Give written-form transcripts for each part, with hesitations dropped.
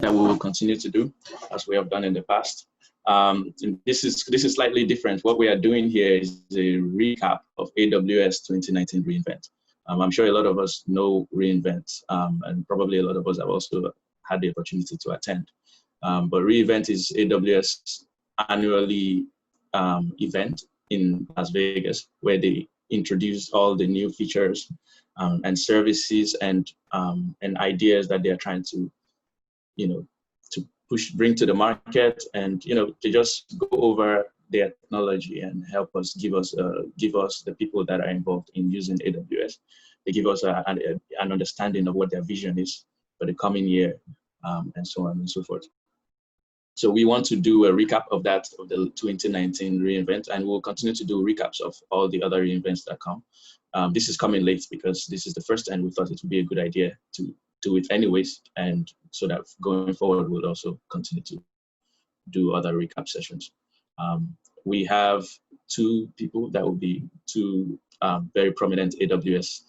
that we will continue to do as we have done in the past. And this is slightly different. What we are doing here is a recap of AWS 2019 reInvent. I'm sure a lot of us know reInvent, and probably a lot of us have also had the opportunity to attend. But reInvent is AWS annually event in Las Vegas, where they introduce all the new features and services and ideas that they are trying to, to bring to the market, and to just go over their technology and help us give us the people that are involved in using AWS. They give us an understanding of what their vision is for the coming year, and so on and so forth. So we want to do a recap of that, of the 2019 reInvent, and we'll continue to do recaps of all the other reInvents that come. This is coming late because this is the first, and we thought it would be a good idea to do it anyways, and so that going forward we'll also continue to do other recap sessions. We have two people that will be two very prominent AWS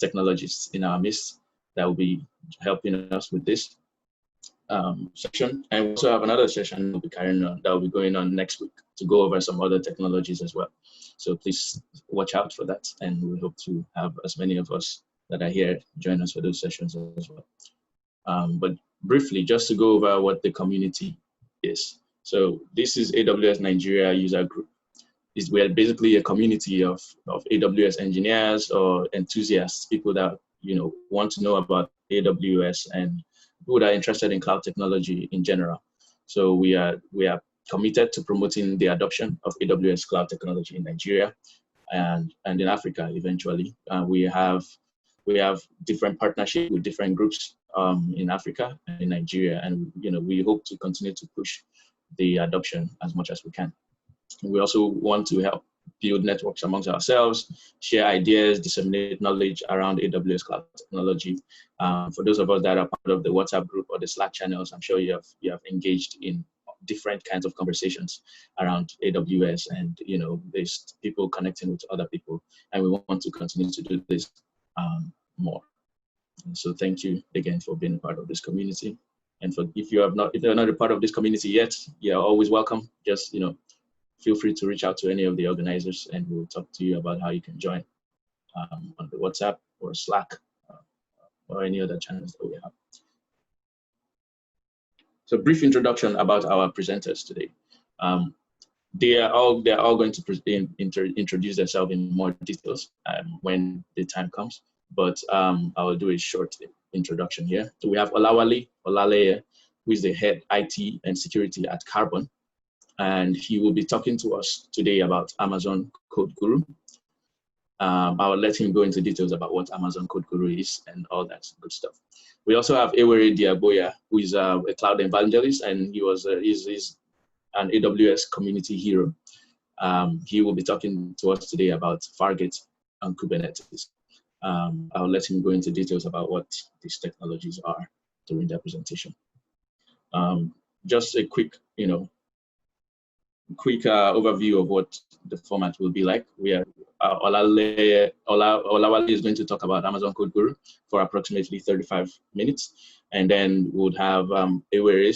technologists in our midst that will be helping us with this session, and we also have another session we'll be carrying on that will be going on next week to go over some other technologies as well. So please watch out for that, and we hope to have as many of us that are here join us for those sessions as well. But briefly, just to go over what the community is. So this is AWS Nigeria user group. We're basically a community of AWS engineers or enthusiasts, people that want to know about AWS and people that are interested in cloud technology in general. So we are committed to promoting the adoption of AWS cloud technology in Nigeria and in Africa eventually. We have different partnerships with different groups in Africa and in Nigeria, and we hope to continue to push the adoption as much as we can. We also want to help build networks amongst ourselves, share ideas, disseminate knowledge around AWS cloud technology. For those of us that are part of the WhatsApp group or the Slack channels, I'm sure you have engaged in different kinds of conversations around AWS, and there's people connecting with other people, and we want to continue to do this more. And so thank you again for being part of this community. And if you're not a part of this community yet, you're always welcome. Just feel free to reach out to any of the organizers, and we'll talk to you about how you can join on the WhatsApp or Slack or any other channels that we have. So brief introduction about our presenters today. They are all going to introduce themselves in more details when the time comes, but I'll do a short introduction here. So we have Olawale Olaleye, who is the head IT and security at Carbon, and he will be talking to us today about Amazon Code Guru. I'll let him go into details about what Amazon Code Guru is and all that good stuff. We also have Ewere Diagboya, who is a cloud evangelist, and he's an AWS community hero. He will be talking to us today about Fargate and Kubernetes. I'll let him go into details about what these technologies are during their presentation. Just a quick, overview of what the format will be like. We are Olawale is going to talk about Amazon Code Guru for approximately 35 minutes, and then we'll have Ewere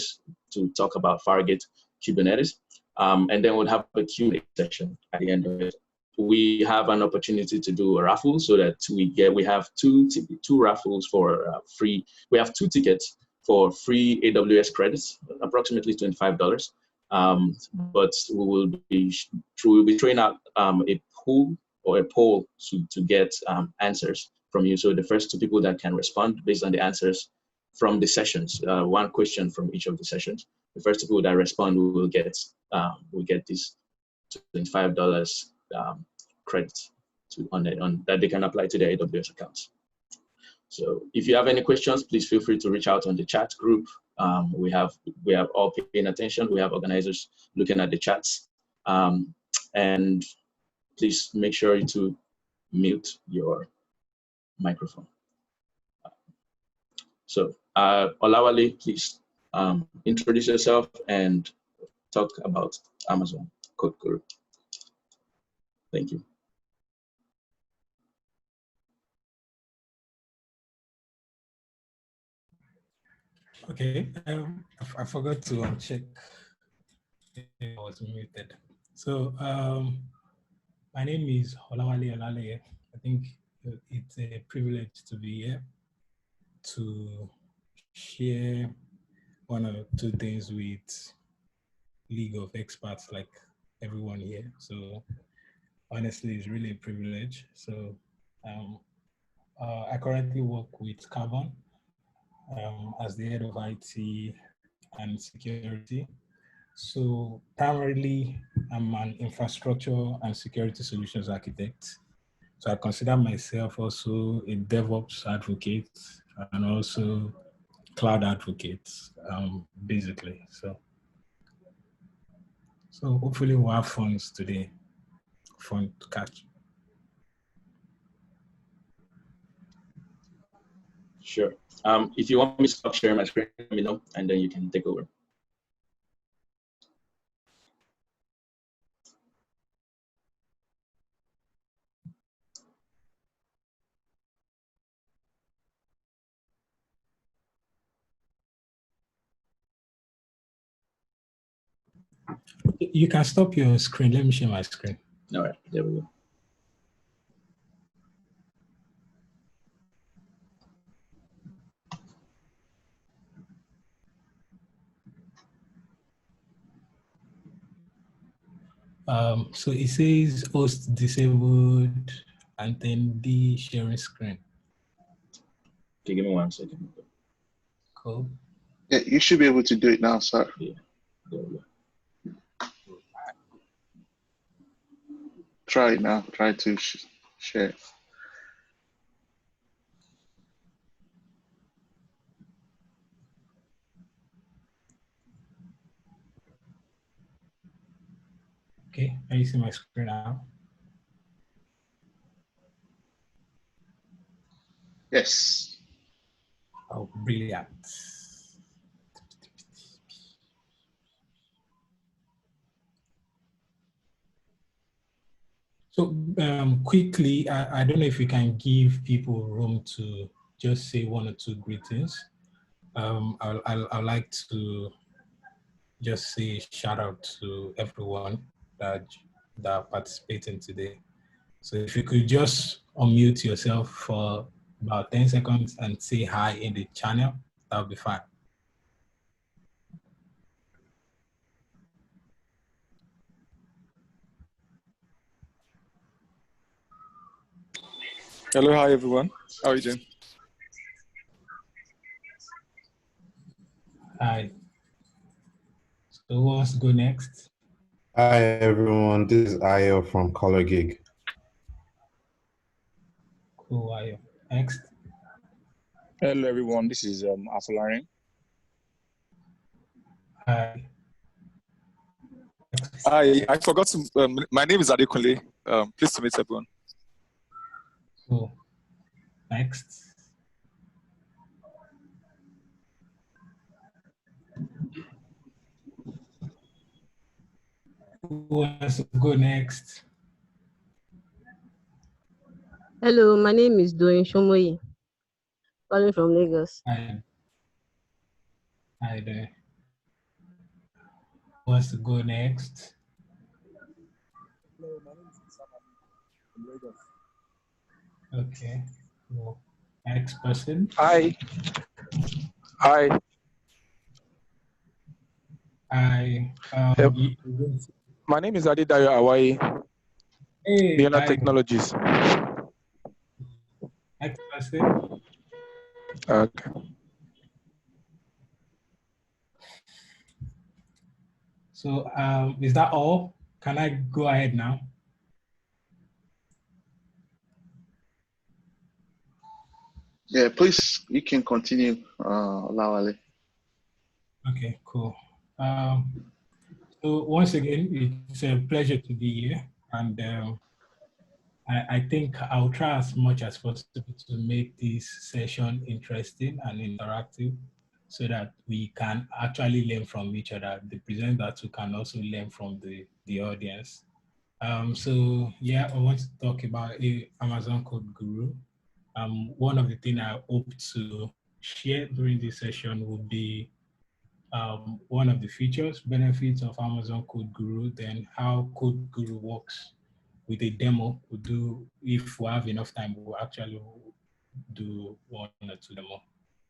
to talk about Fargate Kubernetes, and then we'll have a Q&A section at the end of it. We have an opportunity to do a raffle, so that we have two raffles for free. We have 2 tickets for free AWS credits, approximately $25. But we will be throwing out a poll to get answers from you. So the first 2 people that can respond based on the answers from the sessions, 1 question from each of the sessions. The first 2 people that respond will get this $25 credits that they can apply to their AWS accounts. So if you have any questions, please feel free to reach out on the chat group. We have all paying attention. We have organizers looking at the chats, and please make sure to mute your microphone. So Olawale, please introduce yourself and talk about Amazon Code Guru. Thank you. Okay, I forgot to check if I was muted. So my name is Olawale Olaleye. I think it's a privilege to be here to share one or two things with League of Experts like everyone here. So honestly, it's really a privilege. So I currently work with Carbon as the head of IT and security. So primarily, I'm an infrastructure and security solutions architect. So I consider myself also a DevOps advocate and also cloud advocate, basically. So hopefully we'll have fun today, fun to catch. Sure. If you want me to stop sharing my screen, let me know, and then you can take over. You can stop your screen. Let me share my screen. All right, there we go. So it says host disabled and then the sharing screen. Okay, give me 1 second. Cool. Yeah, you should be able to do it now, sir. Yeah, there we go. Try it now. Try to share. Okay, are you see my screen now? Yes. Oh, brilliant. So quickly, I don't know if we can give people room to just say one or two greetings. I'd like to just say shout out to everyone that participating today. So if you could just unmute yourself for about 10 seconds and say hi in the channel, that would be fine. Hello, hi everyone. How are you doing? Hi. So who wants to go next? Hi everyone, this is Ayo from Color Gig. Cool, Ayo. Next. Hello everyone, this is Afolarin. Hi. Hi, I forgot to, my name is Adekunle. Pleased to meet everyone. Cool. Next. Who wants to go next? Hello, my name is Doyin Shomoyi, calling from Lagos. Hi. Hi there. Who wants to go next? Hello, my name is Sam from Lagos. Okay. Cool. Next person. Hi. Hi. Hi. My name is Adedayo Awayi, Hey, Leona Technologies. Next person. Okay. So is that all? Can I go ahead now? Yeah, please, you can continue, Olawale. Okay, cool. So once again, it's a pleasure to be here. And I think I'll try as much as possible to make this session interesting and interactive so that we can actually learn from each other. The presenter too can also learn from the audience. So yeah, I want to talk about Amazon Code Guru. One of the things I hope to share during this session will be one of the features, benefits of Amazon Code Guru, then how Code Guru works with a demo. We'll do, if we have enough time, we'll actually do 1 or 2 demo.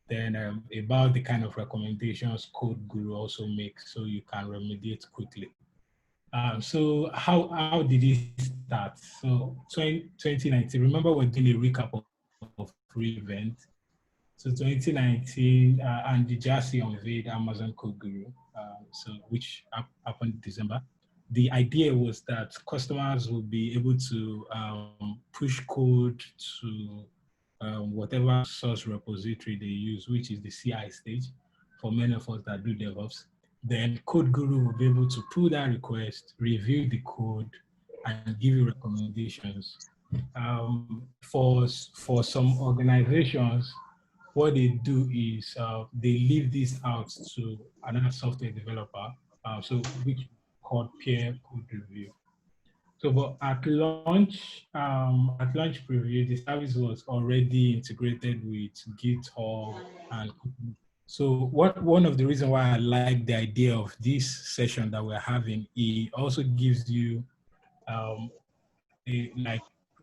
Then about the kind of recommendations Code Guru also makes so you can remediate quickly. So how did it start? So 2019, remember we're doing a recap of ReInvent. So 2019, Andy Jassy unveiled Amazon Code Guru, which happened in December. The idea was that customers will be able to push code to whatever source repository they use, which is the CI stage for many of us that do DevOps. Then Code Guru will be able to pull that request, review the code, and give you recommendations. For some organizations, what they do is they leave this out to another software developer, which called peer code review. So, but at launch preview, the service was already integrated with GitHub and. So one of the reasons why I like the idea of this session that we're having, it also gives you a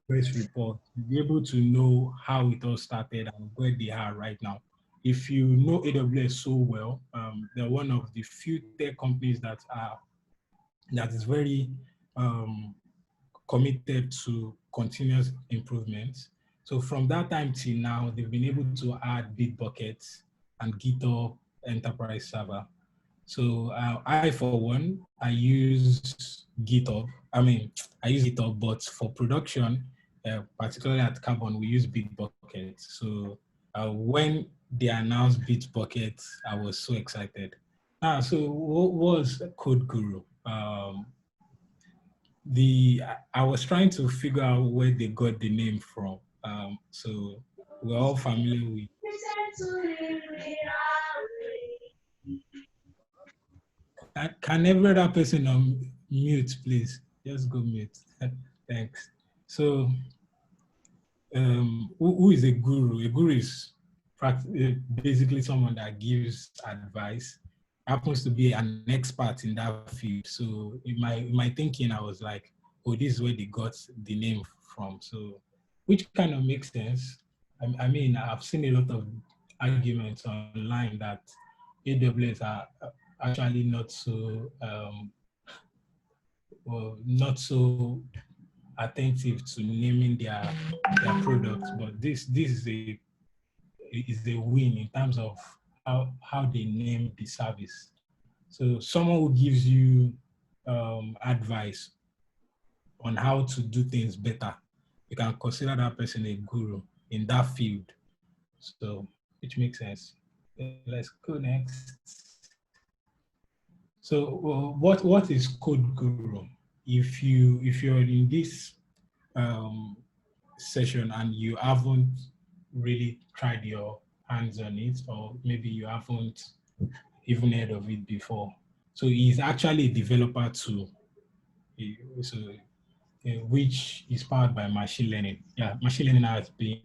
press report to be able to know how it all started and where they are right now. If you know AWS so well, they're one of the few tech companies that is very committed to continuous improvements. So from that time till now, they've been able to add Bitbucket and GitHub Enterprise Server. So I, for one, I use GitHub. I use GitHub, but for production, particularly at Carbon, we use Bitbucket. So when they announced Bitbucket, I was so excited. So what was Code Guru? I was trying to figure out where they got the name from. So we're all familiar with. Can every other person on mute, please? Just go mute. Thanks. So, who is a guru? A guru is basically someone that gives advice, happens to be an expert in that field. So in my thinking, I was like, oh, this is where they got the name from. So, which kind of makes sense. I mean, I've seen a lot of arguments online that AWS are actually not so attentive to naming their products, but this is a win in terms of how they name the service. So someone who gives you advice on how to do things better, you can consider that person a guru in that field. So which makes sense. Let's go next. So what is Code Guru? If you're in this session and you haven't really tried your hands on it, or maybe you haven't even heard of it before. So it's actually a developer tool, which is powered by machine learning. Yeah, machine learning has been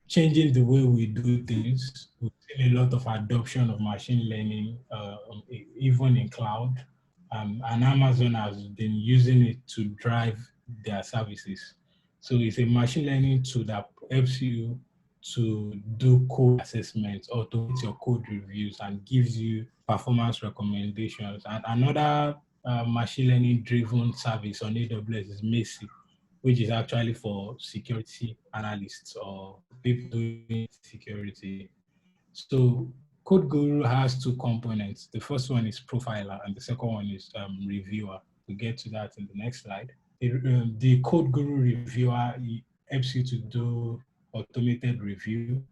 changing the way we do things. We've seen a lot of adoption of machine learning, even in cloud. And Amazon has been using it to drive their services. So it's a machine learning tool that helps you to do code assessments, automate your code reviews, and gives you performance recommendations. And another machine learning driven service on AWS is Macy, which is actually for security analysts or people doing security. So Code Guru has two components. The first one is profiler, and the second one is reviewer. We'll get to that in the next slide. The Code Guru reviewer helps you to do automated review.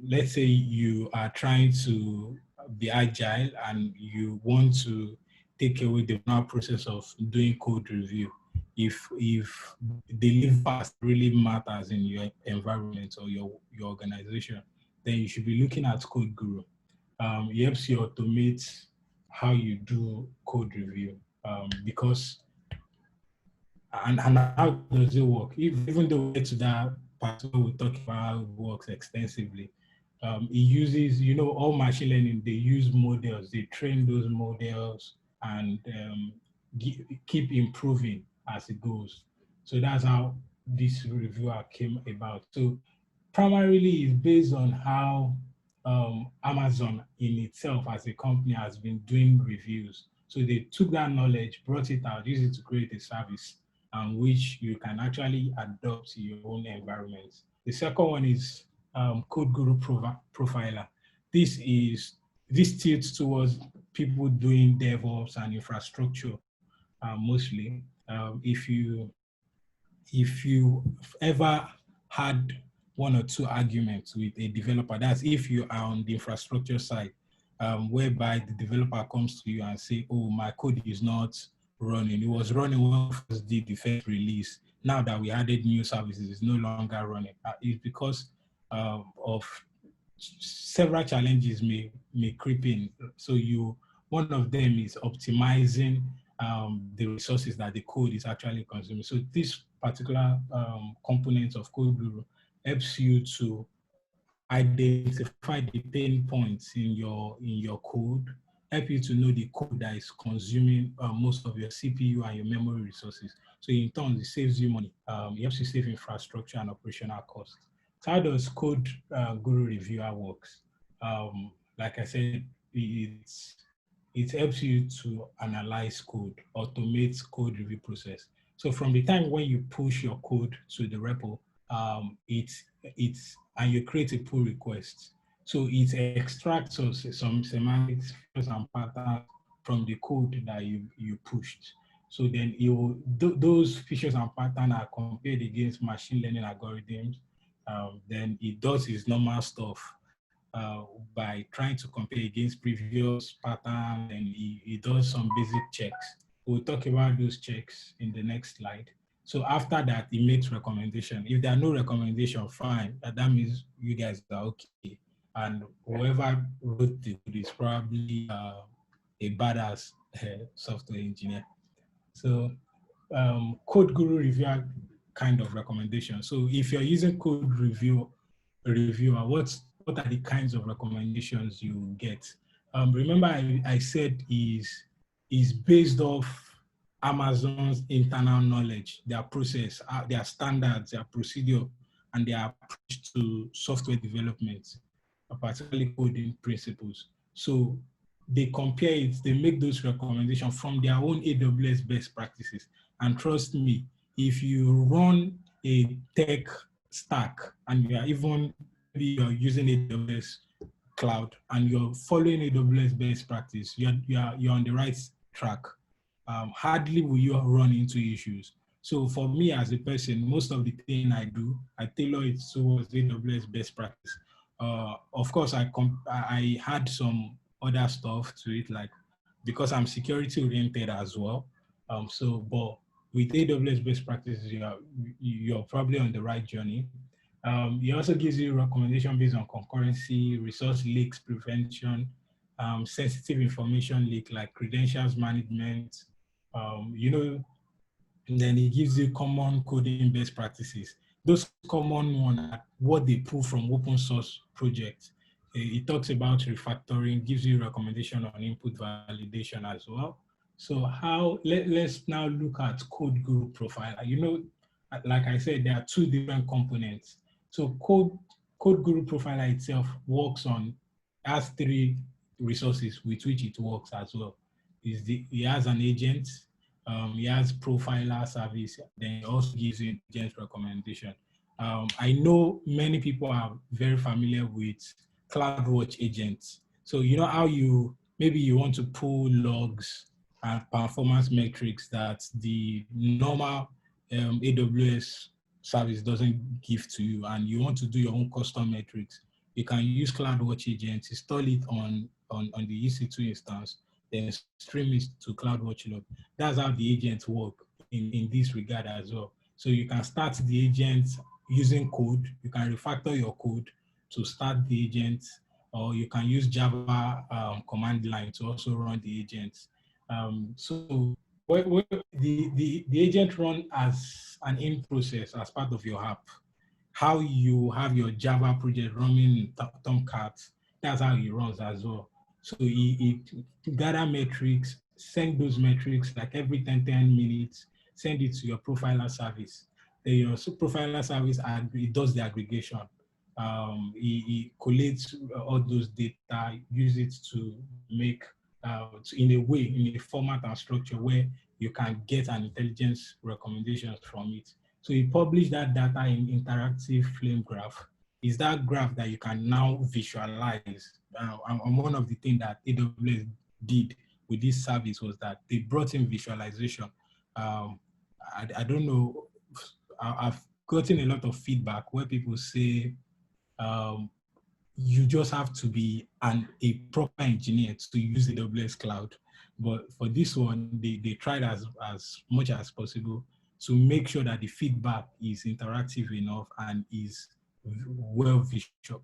Let's say you are trying to be agile and you want to take away the process of doing code review. If deliver fast really matters in your environment or your organization, then you should be looking at Code Guru. It helps you automate how you do code review because, and how does it work? Even though we get to that part where we talk about how it works extensively, It uses, all machine learning, they use models, they train those models and keep improving as it goes. So that's how this reviewer came about. So primarily it's based on how Amazon in itself as a company has been doing reviews. So they took that knowledge, brought it out, used it to create a service which you can actually adopt to your own environment. The second one is Code Guru Profiler. This tilts towards people doing DevOps and infrastructure mostly. If you ever had one or two arguments with a developer, that's if you are on the infrastructure side, whereby the developer comes to you and say, oh, my code is not running. It was running when we first did the first release. Now that we added new services, it's no longer running. It's because of several challenges may creep in. So one of them is optimizing the resources that the code is actually consuming. So this particular component of Code Guru helps you to identify the pain points in your code, help you to know the code that is consuming most of your CPU and your memory resources. So in turn, it saves you money. It helps you save infrastructure and operational costs. So how does Code Guru Reviewer works? Like I said, it helps you to analyze code, automate code review process. So from the time when you push your code to the repo, and you create a pull request. So it extracts some semantics and patterns from the code that you pushed. So then those features and patterns are compared against machine learning algorithms. Then it does its normal stuff by trying to compare against previous patterns, and it does some basic checks. We'll talk about those checks in the next slide. So after that, it makes recommendation. If there are no recommendation, fine. That means you guys are okay. And whoever wrote it is probably a badass software engineer. So Code Guru Reviewer kind of recommendation. So if you're using Code Reviewer, what are the kinds of recommendations you get? Remember I said is based off Amazon's internal knowledge, their process, their standards, their procedure, and their approach to software development, particularly coding principles. So they compare it, they make those recommendations from their own AWS best practices. And trust me, if you run a tech stack and maybe you're using AWS cloud and you're following AWS best practice, you're on the right track. Hardly will you run into issues. So for me as a person, most of the thing I do, I tailor it towards AWS best practice. Of course, I had some other stuff to it, like because I'm security oriented as well. But with AWS best practices, you're probably on the right journey. It also gives you recommendation based on concurrency, resource leaks prevention, sensitive information leak like credentials management, and then it gives you common coding best practices. Those common ones are what they pull from open source projects. It talks about refactoring, gives you recommendation on input validation as well. So let's now look at Code Guru Profiler. Like I said, there are two different components. So Code Guru Profiler itself has three resources with which it works as well. It has an agent, it has profiler service, then it also gives you agent recommendation. I know many people are very familiar with CloudWatch agents. So you know how maybe you want to pull logs and performance metrics that the normal AWS service doesn't give to you, and you want to do your own custom metrics. You can use CloudWatch agents, install it on the EC2 instance, then stream it to CloudWatch log. That's how the agents work in this regard as well. So you can start the agent using code. You can refactor your code to start the agent, or you can use Java command line to also run the agents. So the agent run as an in process as part of your app. how you have your Java project running in Tomcat, that's how it runs as well. So it gather metrics, send those metrics like every 10 minutes, send it to your profiler service. Then your profiler service, it does the aggregation. It collates all those data, use it to make, in a way, in a format and structure where you can get an intelligence recommendations from it. So you publish that data in interactive flame graph. Is that graph that you can now visualize. And one of the things that AWS did with this service was that they brought in visualization. I don't know, I've gotten a lot of feedback where people say, you just have to be a proper engineer to use AWS Cloud. But for this one, they tried as much as possible to make sure that the feedback is interactive enough and is well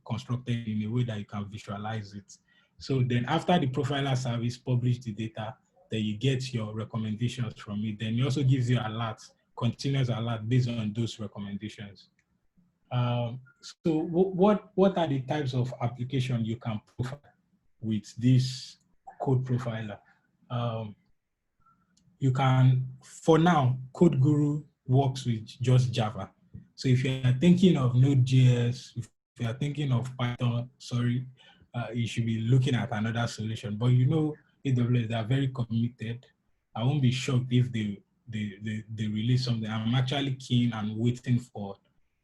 constructed in a way that you can visualize it. So then after the profiler service publish the data, then you get your recommendations from it. Then it also gives you alerts, continuous alert based on those recommendations. So what are the types of application you can profile with this code profiler? You can, for now, Code Guru works with just Java. So if you're thinking of Node.js, if you're thinking of Python, sorry, you should be looking at another solution. But you know, AWS, they are very committed. I won't be shocked if they release something. I'm actually keen and waiting for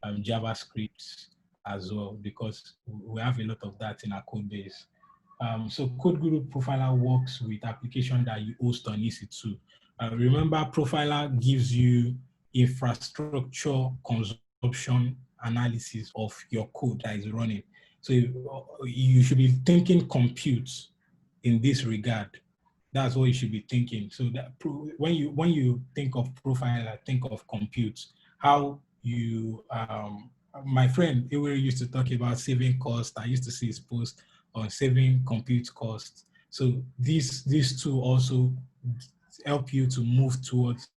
JavaScript as well, because we have a lot of that in our code base. So Code Guru Profiler works with application that you host on EC2. Remember, Profiler gives you infrastructure consumption analysis of your code that is running. So you should be thinking compute in this regard. That's what you should be thinking. So that when you think of Profiler, think of compute. How you, my friend Ewere used to talk about saving costs. I used to see his post on saving compute costs. So these two also help you to move towards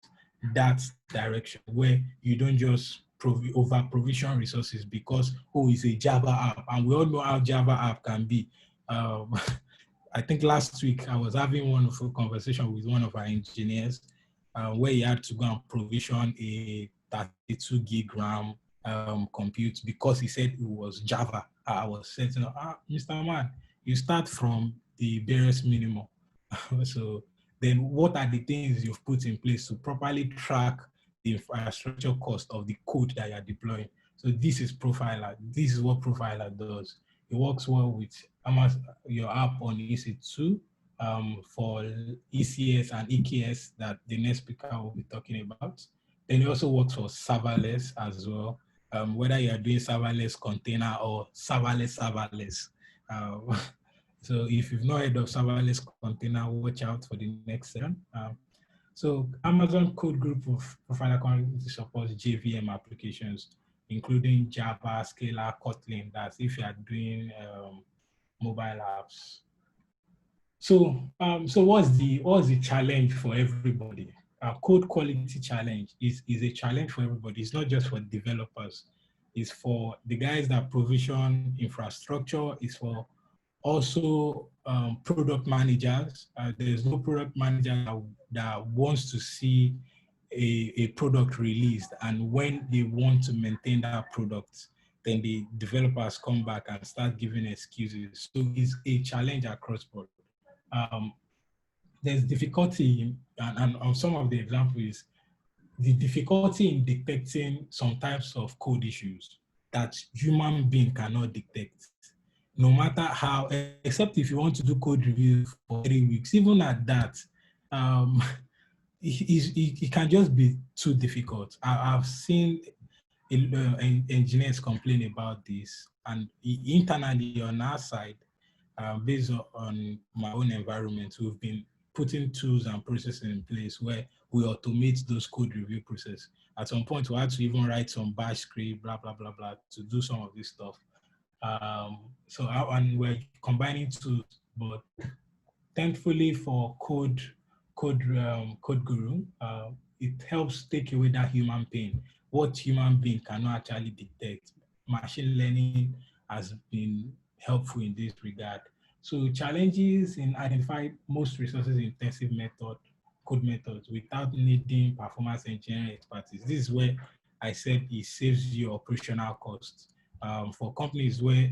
that direction where you don't just over provision resources because, oh, it's a Java app. And we all know how Java app can be. I think last week I was having one of a conversation with one of our engineers where he had to go and provision a 32 gig RAM compute because he said it was Java. I was saying, Mr. Man, you start from the barest minimum. So then what are the things you've put in place to properly track the infrastructure cost of the code that you're deploying? So this is Profiler. This is what Profiler does. It works well with your app on EC2 for ECS and EKS that the next speaker will be talking about. Then it also works for serverless as well, whether you're doing serverless container or serverless. So if you've not heard of serverless container, watch out for the next session. So Amazon Code Group of Profiler currently supports JVM applications, including Java, Scala, Kotlin. That's if you are doing mobile apps. So what's the challenge for everybody? Code quality challenge is a challenge for everybody. It's not just for developers. It's for the guys that provision infrastructure. It's for also product managers. There's no product manager that wants to see a product released, and when they want to maintain that product, then the developers come back and start giving excuses. So it's a challenge across board. There's difficulty, and on some of the examples, the difficulty in detecting some types of code issues that human being cannot detect. No matter how, except if you want to do code review for 3 weeks, even at that, it can just be too difficult. I've seen engineers complain about this, and internally on our side, based on my own environment, we've been putting tools and processes in place where we automate those code review process. At some point, we had to even write some bash script, blah, blah, blah, blah, to do some of this stuff. And we're combining tools, but thankfully for Code Guru, it helps take away that human pain, what human being cannot actually detect. Machine learning has been helpful in this regard. So challenges in identifying most resources intensive code methods without needing performance engineering expertise. This is where I said it saves you operational costs. For companies where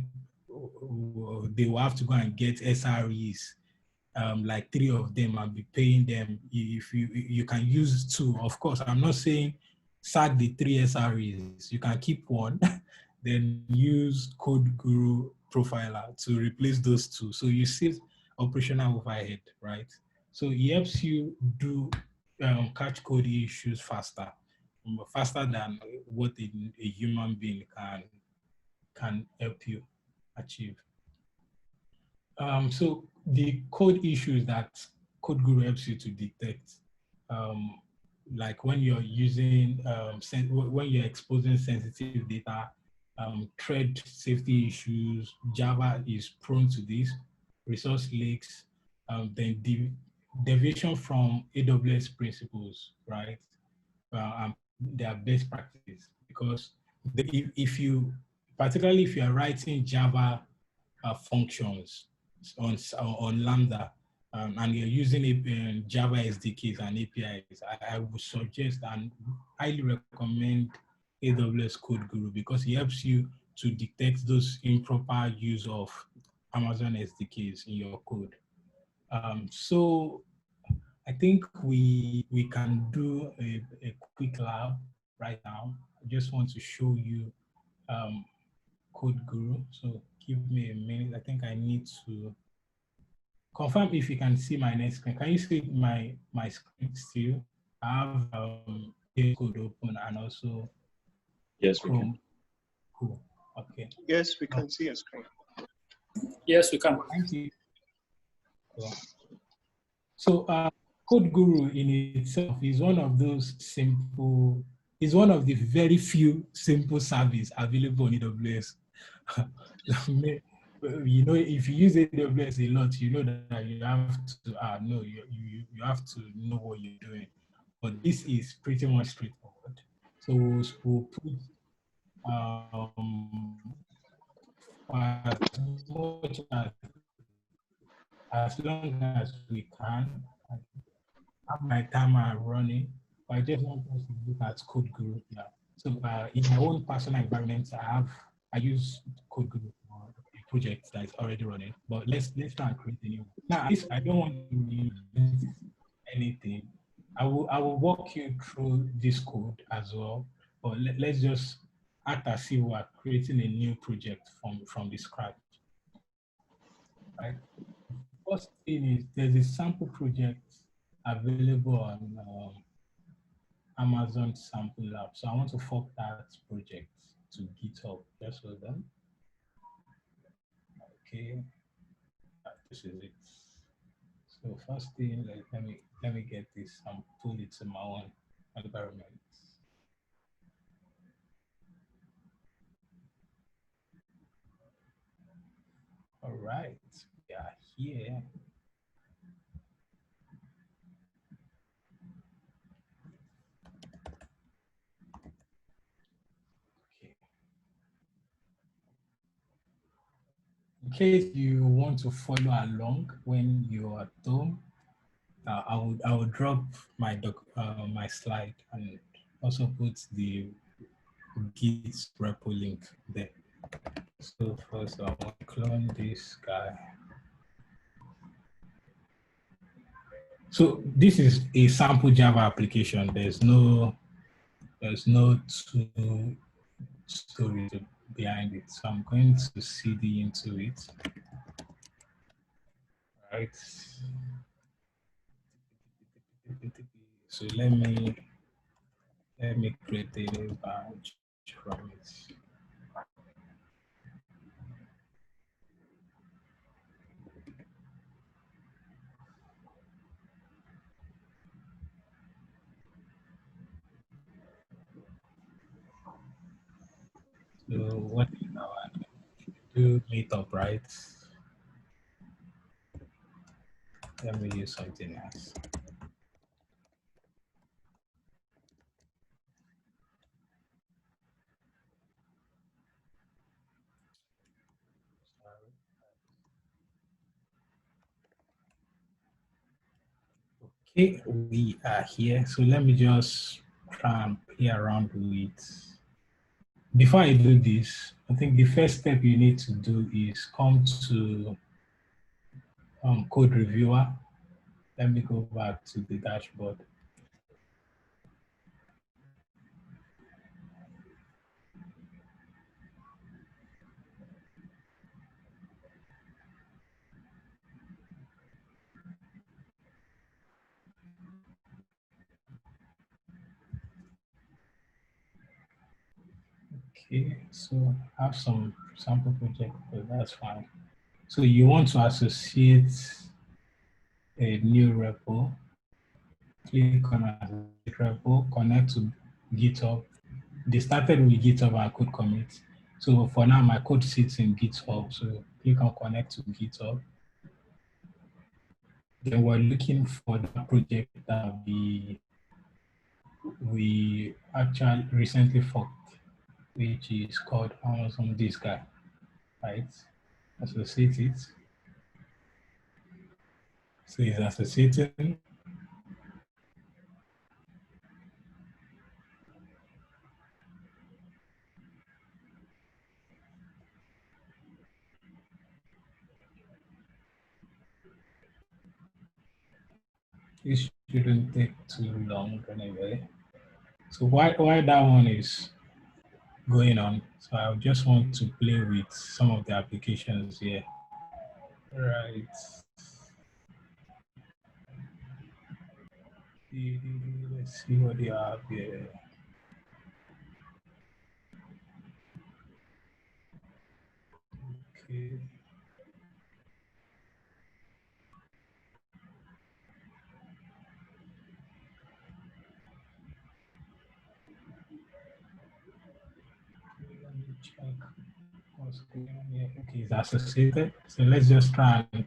they will have to go and get SREs, like 3 of them, and be paying them. If you can use 2, of course. I'm not saying sack the 3 SREs. You can keep 1, then use Code Guru Profiler to replace those 2. So you save operational overhead, right? So it helps you do catch code issues faster than what a human being can help you achieve. So the code issues that Code Guru helps you to detect, like when you're using, when you're exposing sensitive data, thread safety issues, Java is prone to this, resource leaks, then deviation from AWS principles, right? They are best practices, because particularly if you are writing Java functions on Lambda, and you're using Java SDKs and APIs, I would suggest and highly recommend AWS Code Guru, because it helps you to detect those improper use of Amazon SDKs in your code. So I think we can do a quick lab right now. I just want to show you Code Guru. So give me a minute. I think I need to confirm if you can see my next screen. Can you see my screen still? I have code open and also Yes, Chrome. we can. Cool. Okay. Yes, we can see your screen. Yes, we can. Thank you. Cool. So Code Guru in itself is one of those simple, is one of the very few simple services available on AWS. You know, if you use AWS a lot, you know that you have to you have to know what you're doing. But this is pretty much straightforward. So we'll put as long as we can. I have my timer running, but I just want us to look at Code Guru here. So in my own personal environment, I use Code Guru for a project that is already running. But let's try and create a new one. Now, I don't want to use anything. I will walk you through this code as well. But let's just act as if we are creating a new project from the scratch. Right. First thing is there's a sample project available on Amazon Sample Lab. So I want to fork that project to GitHub. Just hold on. Okay, this is it. So first thing, let me get this and pull it to my own environment. All right, we are here. In case you want to follow along when you are at home, I will drop my my slide and also put the Git repo link there. So first I want to clone this guy. So this is a sample Java application. There's no story behind it. So I'm going to CD into it. All right. So let me create a new branch from it. So what now? Do meetup, right? Let me use something else. Okay, we are here. So let me just try and play around with. Before I do this, I think the first step you need to do is come to code reviewer. Let me go back to the dashboard. Okay, so I have some sample project, but that's fine. So you want to associate a new repo, click on associate repo, connect to GitHub. They started with GitHub and code commit. So for now, my code sits in GitHub. So click on connect to GitHub. Then we're looking for the project that we actually recently forked, which is called Amazon this guy, right? Associate it. So it's associating. It shouldn't take too long anyway. So while that one is going on, so I just want to play with some of the applications here. Right. Let's see what they have here. Okay. Let me check what's going on here. Okay, it's associated. So let's just try and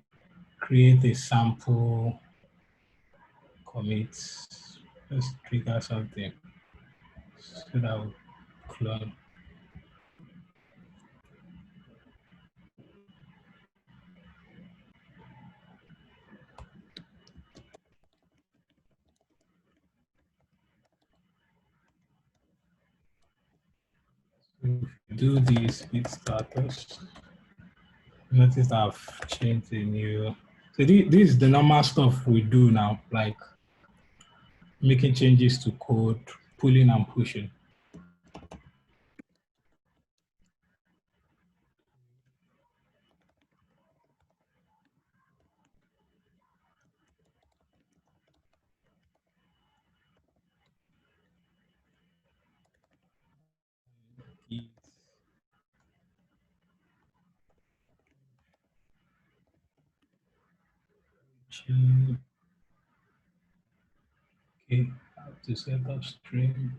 create a sample commit. Let's trigger something so that will clone. So if you do this git status, notice I've changed the new. So this is the normal stuff we do now, like making changes to code, pulling and pushing. Okay, how to set up stream.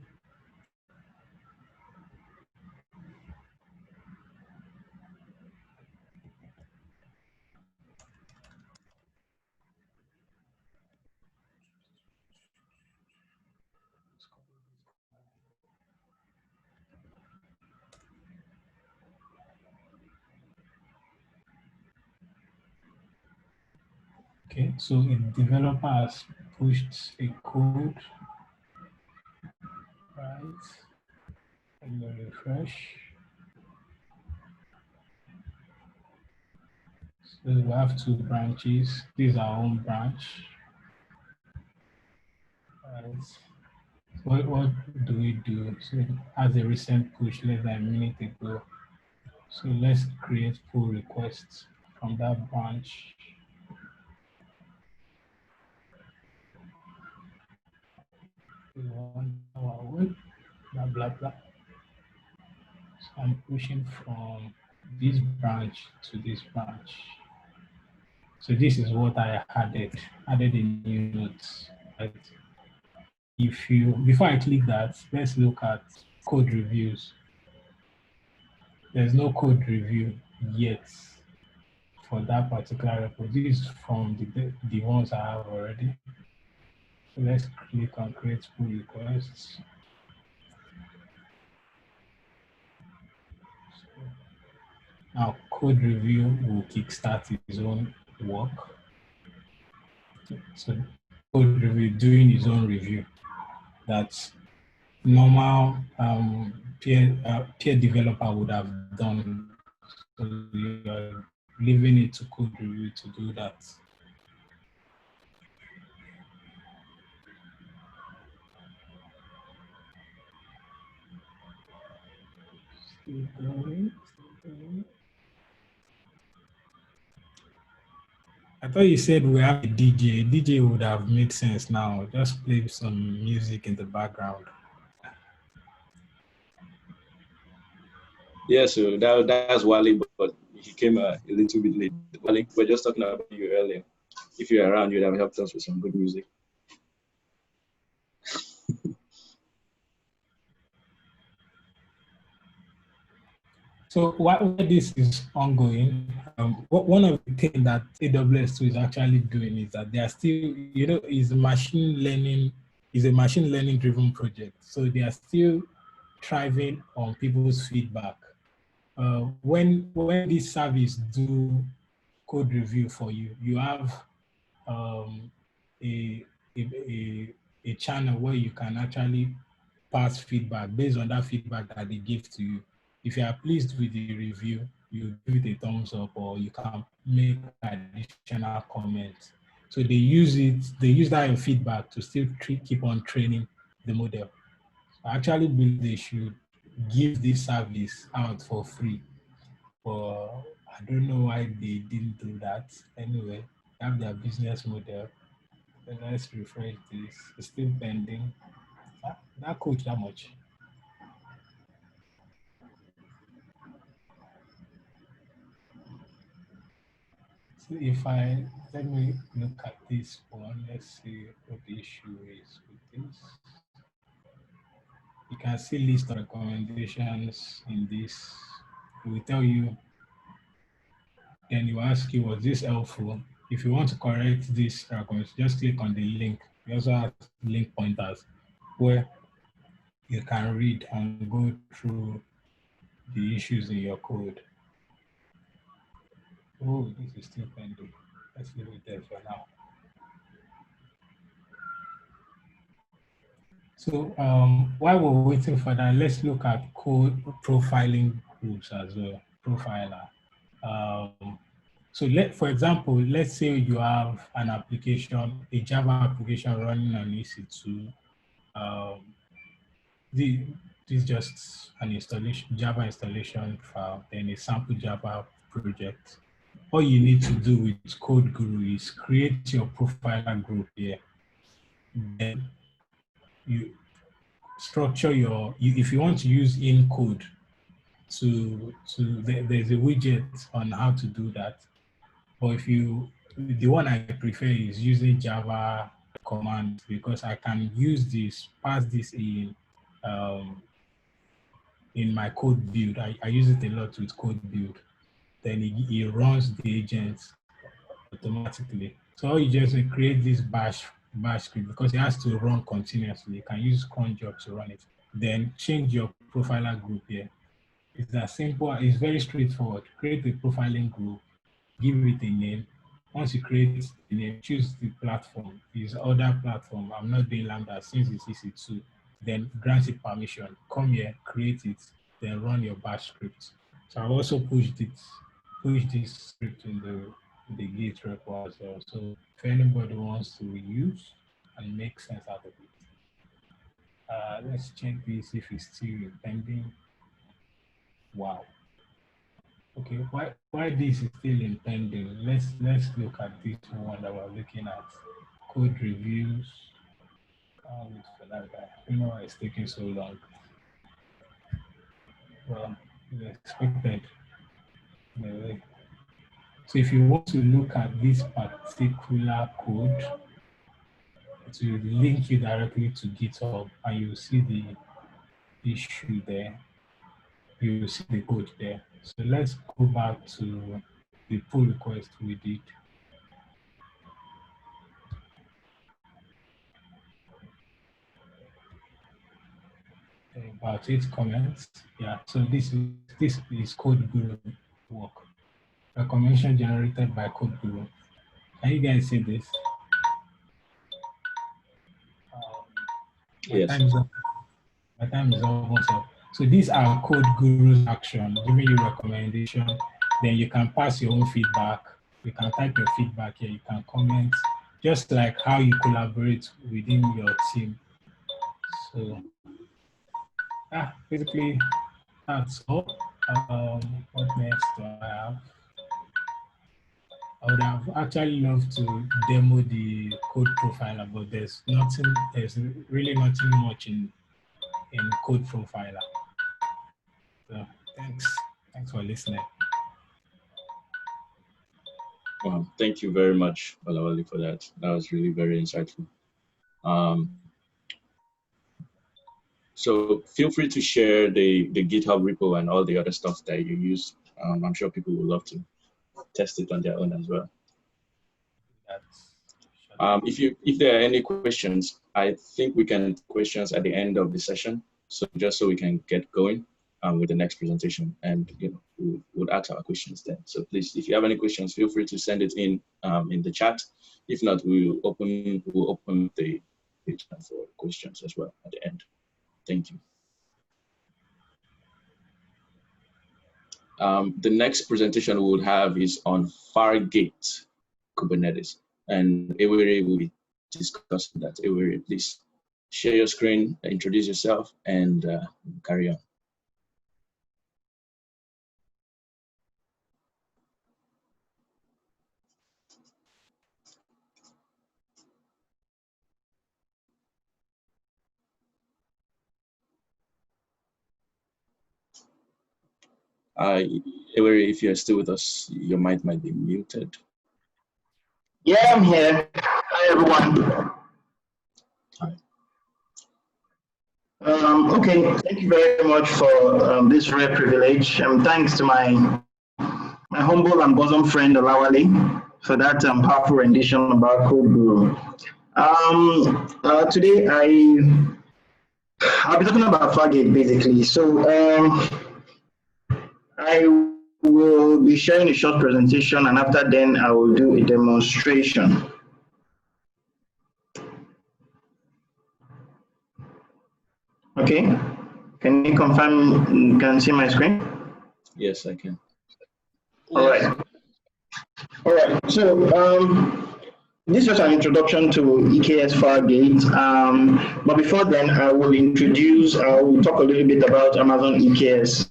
Okay, so a developer has pushed a code, right? And you refresh. So we have two branches. This is our own branch. Right. What do we do? So as a recent push less than a minute ago. So let's create pull requests from that branch. We want our own, blah, blah, blah. So I'm pushing from this branch to this branch. So this is what I added a new note, right? If you, before I click that, let's look at code reviews. There's no code review yet for that particular repo. This is from the ones I have already. So let's click on create pull requests. So now code review will kickstart its own work. So code review, doing his own review. That normal peer developer would have done. So you're leaving it to code review to do that. Still going. I thought you said we have a DJ. DJ would have made sense now. Just play some music in the background. Yeah, so that's Wale, but he came a little bit late. Wale, we were just talking about you earlier. If you're around, you'd have helped us with some good music. So while this is ongoing, one of the things that AWS is actually doing is that they are still, is a machine learning driven project. So they are still thriving on people's feedback. When this service do code review for you, you have a channel where you can actually pass feedback based on that feedback that they give to you. If you are pleased with the review, you give it a thumbs up, or you can make additional comments. So they use that feedback to still keep on training the model. I actually believe they should give this service out for free. But I don't know why they didn't do that. Anyway, they have their business model. So let's refresh this. It's still pending. That coach that much. So let me look at this one. Let's see what the issue is with this. You can see list of recommendations in this. It will tell you, then it will ask you, was this helpful? If you want to correct this recommendation, just click on the link. We also have link pointers where you can read and go through the issues in your code. Oh, this is still pending. Let's leave it there for now. So while we're waiting for that, let's look at code profiling groups as well, profiler. So for example, let's say you have an application, a Java application running on EC2. This is just an Java installation file, then a sample Java project. All you need to do with Code Guru is create your profiler group here. Then you structure if you want to use in code there's a widget on how to do that. But the one I prefer is using Java command, because I can pass this in my code build. I use it a lot with code build. Then it runs the agents automatically. So all you just create this bash script, because it has to run continuously. You can use cron job to run it. Then change your profiler group here. It's that simple. It's very straightforward. Create a profiling group, give it a name. Once you create the name, choose the platform. It's other platform. I'm not doing Lambda since it's EC2. Then grant it permission. Come here, create it, then run your bash script. So I've also pushed this script in the Git repo as well. So if anybody wants to reuse and make sense out of it, let's check this if it's still pending. Wow. Okay, why this is still in pending? Let's look at this one that we're looking at. Code reviews. I'll wait for that guy. I don't know why it's taking so long. Well, it's expected. Anyway. So if you want to look at this particular code, it will link you directly to GitHub, and you'll see the issue there. You will see the code there. So let's go back to the pull request we did. About 8 comments. Yeah, so this is Code Guru work. Recommendation generated by Code Guru. Can you guys see this? Yes. My time is almost up. So these are code gurus action, giving you recommendation. Then you can pass your own feedback. You can type your feedback here. You can comment, just like how you collaborate within your team. So basically that's all. What next do I have? I would have actually loved to demo the code profiler, but there's really nothing much in code profiler. So thanks for listening. Well, thank you very much, Olawale, for that. That was really very insightful. So feel free to share the GitHub repo and all the other stuff that you use. I'm sure people would love to test it on their own as well. If there are any questions, I think we can take questions at the end of the session. So just so we can get going with the next presentation, and we would ask our questions then. So please, if you have any questions, feel free to send it in the chat. If not, we'll open the page for questions as well at the end. Thank you. The next presentation we would have is on Fargate Kubernetes, and Ewere will be discussing that. Ewere, please share your screen, introduce yourself, and carry on. Ewere, if you're still with us, your mic might be muted. Yeah, I'm here. Hi, everyone. Hi. Okay, thank you very much for this rare privilege. Thanks to my humble and bosom friend Olawale for that powerful rendition about Code Guru. Today I'll be talking about Fargate basically. So I will be sharing a short presentation, and after then I will do a demonstration. Okay, can you confirm you can see my screen? Yes, I can. All right. All right, so this is just an introduction to EKS Fargate, but before then I will talk a little bit about Amazon EKS.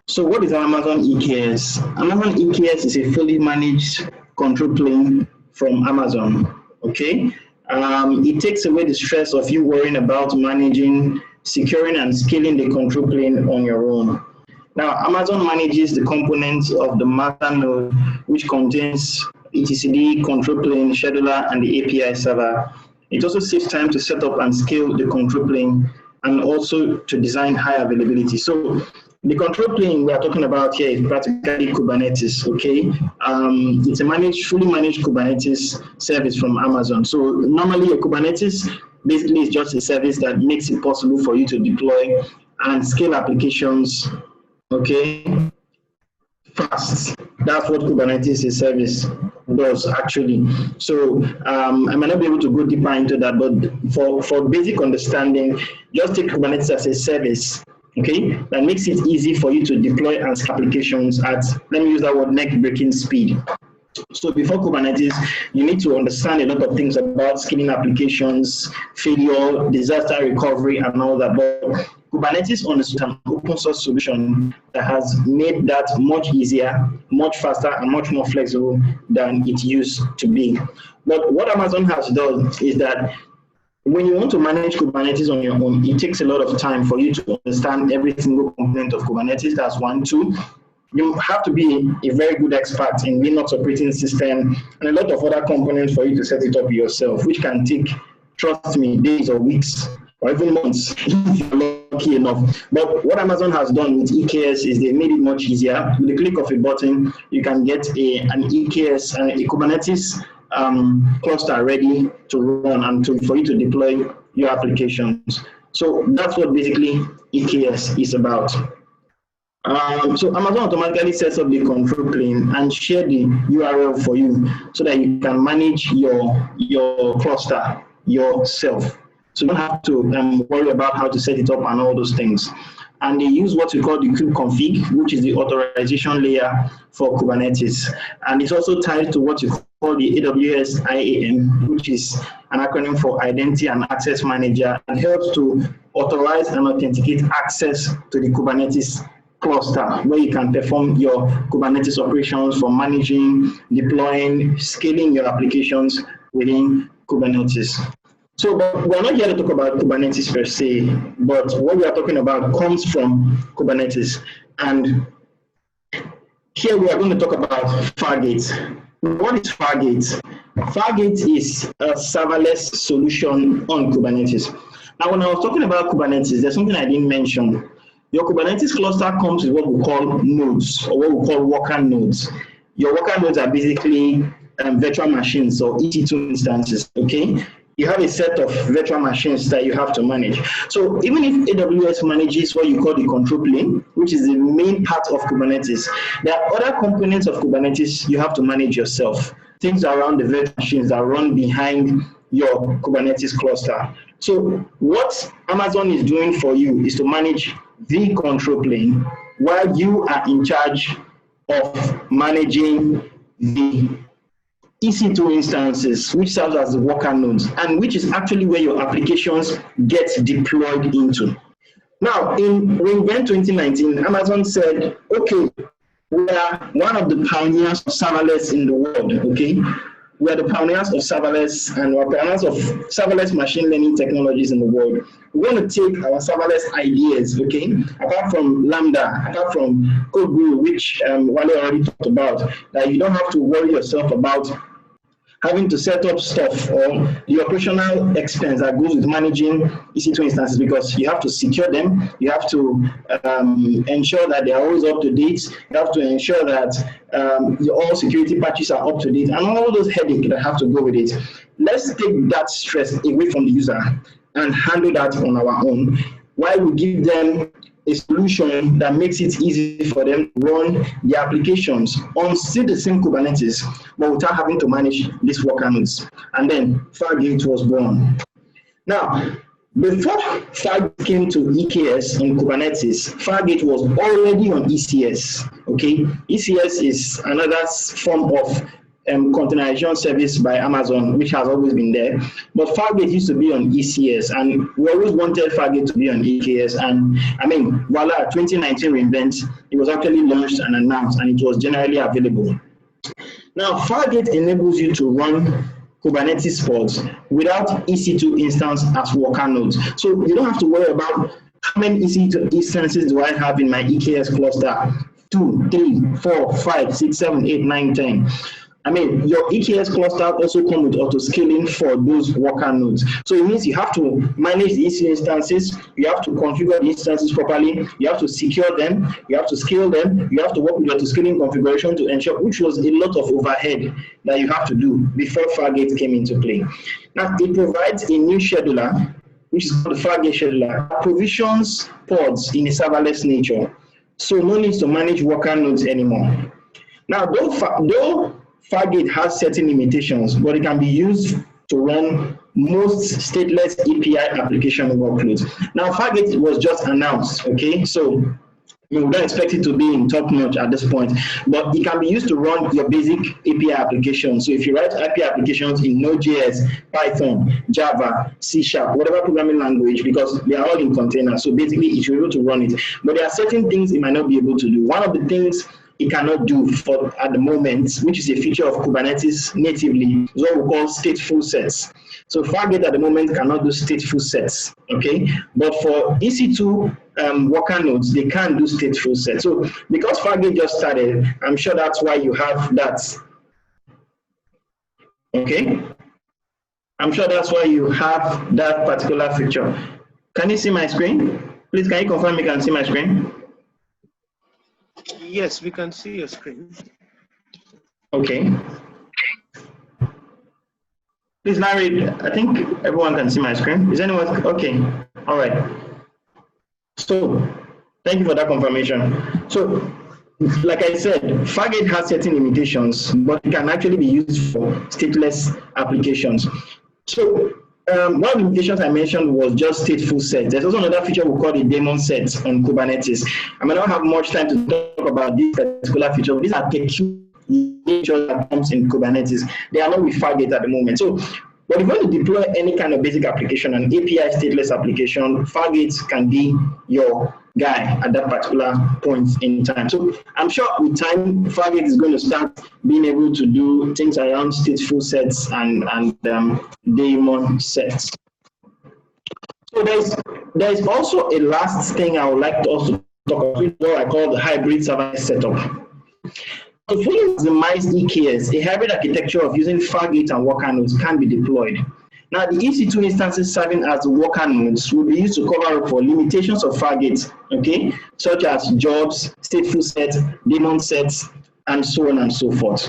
So what is Amazon EKS? Amazon EKS is a fully managed control plane from Amazon, okay? It takes away the stress of you worrying about managing, securing, and scaling the control plane on your own. Now, Amazon manages the components of the master node, which contains etcd, control plane, scheduler, and the API server. It also saves time to set up and scale the control plane, and also to design high availability. So the control plane we are talking about here is practically Kubernetes, okay? It's a fully managed Kubernetes service from Amazon. So normally a Kubernetes basically is just a service that makes it possible for you to deploy and scale applications, okay, fast. That's what Kubernetes service does actually. So I might not be able to go deeper into that, but for basic understanding, just take Kubernetes as a service, okay, that makes it easy for you to deploy and scale applications at, let me use that word, neck-breaking speed. So before Kubernetes, you need to understand a lot of things about scaling applications, failure, disaster recovery, and all that. But Kubernetes is an open source solution that has made that much easier, much faster, and much more flexible than it used to be. But what Amazon has done is that when you want to manage Kubernetes on your own, it takes a lot of time for you to understand every single component of Kubernetes. That's 1. 2, you have to be a very good expert in Linux operating system and a lot of other components for you to set it up yourself, which can take, trust me, days or weeks or even months if you're lucky enough. But what Amazon has done with EKS is they made it much easier. With the click of a button, you can get an EKS and a Kubernetes cluster ready to run and for you to deploy your applications. So that's what basically EKS is about. So Amazon automatically sets up the control plane and share the URL for you so that you can manage your cluster yourself. So you don't have to worry about how to set it up and all those things. And they use what we call the kubeconfig, which is the authorization layer for Kubernetes. And it's also tied to what you call the AWS IAM, which is an acronym for Identity and Access Manager, and helps to authorize and authenticate access to the Kubernetes cluster, where you can perform your Kubernetes operations for managing, deploying, scaling your applications within Kubernetes. So we're not here to talk about Kubernetes per se, but what we are talking about comes from Kubernetes. And here we are going to talk about Fargate. What is Fargate? Fargate is a serverless solution on Kubernetes. Now, when I was talking about Kubernetes, there's something I didn't mention. Your Kubernetes cluster comes with what we call nodes, or what we call worker nodes. Your worker nodes are basically virtual machines or EC2 instances, okay? You have a set of virtual machines that you have to manage. So even if AWS manages what you call the control plane, which is the main part of Kubernetes, there are other components of Kubernetes you have to manage yourself. Things around the virtual machines that run behind your Kubernetes cluster. So what Amazon is doing for you is to manage the control plane while you are in charge of managing the EC2 instances, which serves as the worker nodes, and which is actually where your applications get deployed into. Now, in reInvent 2019, Amazon said, okay, we are one of the pioneers of serverless in the world, okay? We are the pioneers of serverless, and we're pioneers of serverless machine learning technologies in the world. We want to take our serverless ideas, okay, apart from Lambda, apart from Code, which Wale already talked about, that you don't have to worry yourself about having to set up stuff or the operational expense that goes with managing EC2 instances, because you have to secure them, you have to ensure that they are always up to date, you have to ensure that all security patches are up to date, and all those headaches that have to go with it. Let's take that stress away from the user and handle that on our own, while we give them a solution that makes it easy for them to run the applications on still the same Kubernetes, but without having to manage these worker nodes. And then Fargate was born. Now, before Fargate came to EKS in Kubernetes, Fargate was already on ECS. Okay, ECS is another form of containerization service by Amazon, which has always been there. But Fargate used to be on ECS, and we always wanted Fargate to be on EKS. And I mean, voila, 2019 reInvent, it was actually launched and announced, and it was generally available. Now, Fargate enables you to run Kubernetes pods without EC2 instance as worker nodes. So you don't have to worry about how many EC2 instances do I have in my EKS cluster? 2, 3, 4, 5, 6, 7, 8, 9, 10. I mean, your EKS cluster also comes with auto-scaling for those worker nodes. So it means you have to manage the EC instances, you have to configure the instances properly, you have to secure them, you have to scale them, you have to work with your auto-scaling configuration to ensure, which was a lot of overhead that you have to do before Fargate came into play. Now, it provides a new scheduler, which is called the Fargate scheduler, that provisions pods in a serverless nature. So no need to manage worker nodes anymore. Now, though Fargate has certain limitations, but it can be used to run most stateless API application workloads. Now, Fargate was just announced, okay? So we don't expect it to be in top notch at this point, but it can be used to run your basic API applications. So if you write API applications in Node.js, Python, Java, C#, whatever programming language, because they are all in containers, so basically it should be able to run it. But there are certain things it might not be able to do. One of the things it cannot do at the moment, which is a feature of Kubernetes natively, is what we call stateful sets. So Fargate at the moment cannot do stateful sets, okay? But for EC2 worker nodes, they can do stateful sets. So because Fargate just started, I'm sure that's why you have that, okay? I'm sure that's why you have that particular feature. Can you see my screen? Please, can you confirm you can see my screen? Yes, we can see your screen. Okay. Please, Larry, I think everyone can see my screen. Is anyone? Okay. All right. So, thank you for that confirmation. So, like I said, Fargate has certain limitations, but it can actually be used for stateless applications. So, one of the limitations I mentioned was just stateful set. There's also another feature we call the daemon set on Kubernetes. I may not have much time to talk about this particular feature, but these are peculiar features that comes in Kubernetes. They are not with Fargate at the moment. So, but if you want to deploy any kind of basic application, an API stateless application, Fargate can be your guy at that particular point in time. So I'm sure with time, Fargate is going to start being able to do things around stateful sets and daemon sets. So there's also a last thing I would like to also talk about, what I call the hybrid serverless setup. To fully maximize EKS, a hybrid architecture of using Fargate and worker nodes can be deployed. Now, the EC2 instances serving as the worker nodes will be used to cover up for limitations of Fargate, okay, such as jobs, stateful sets, daemon sets, and so on and so forth.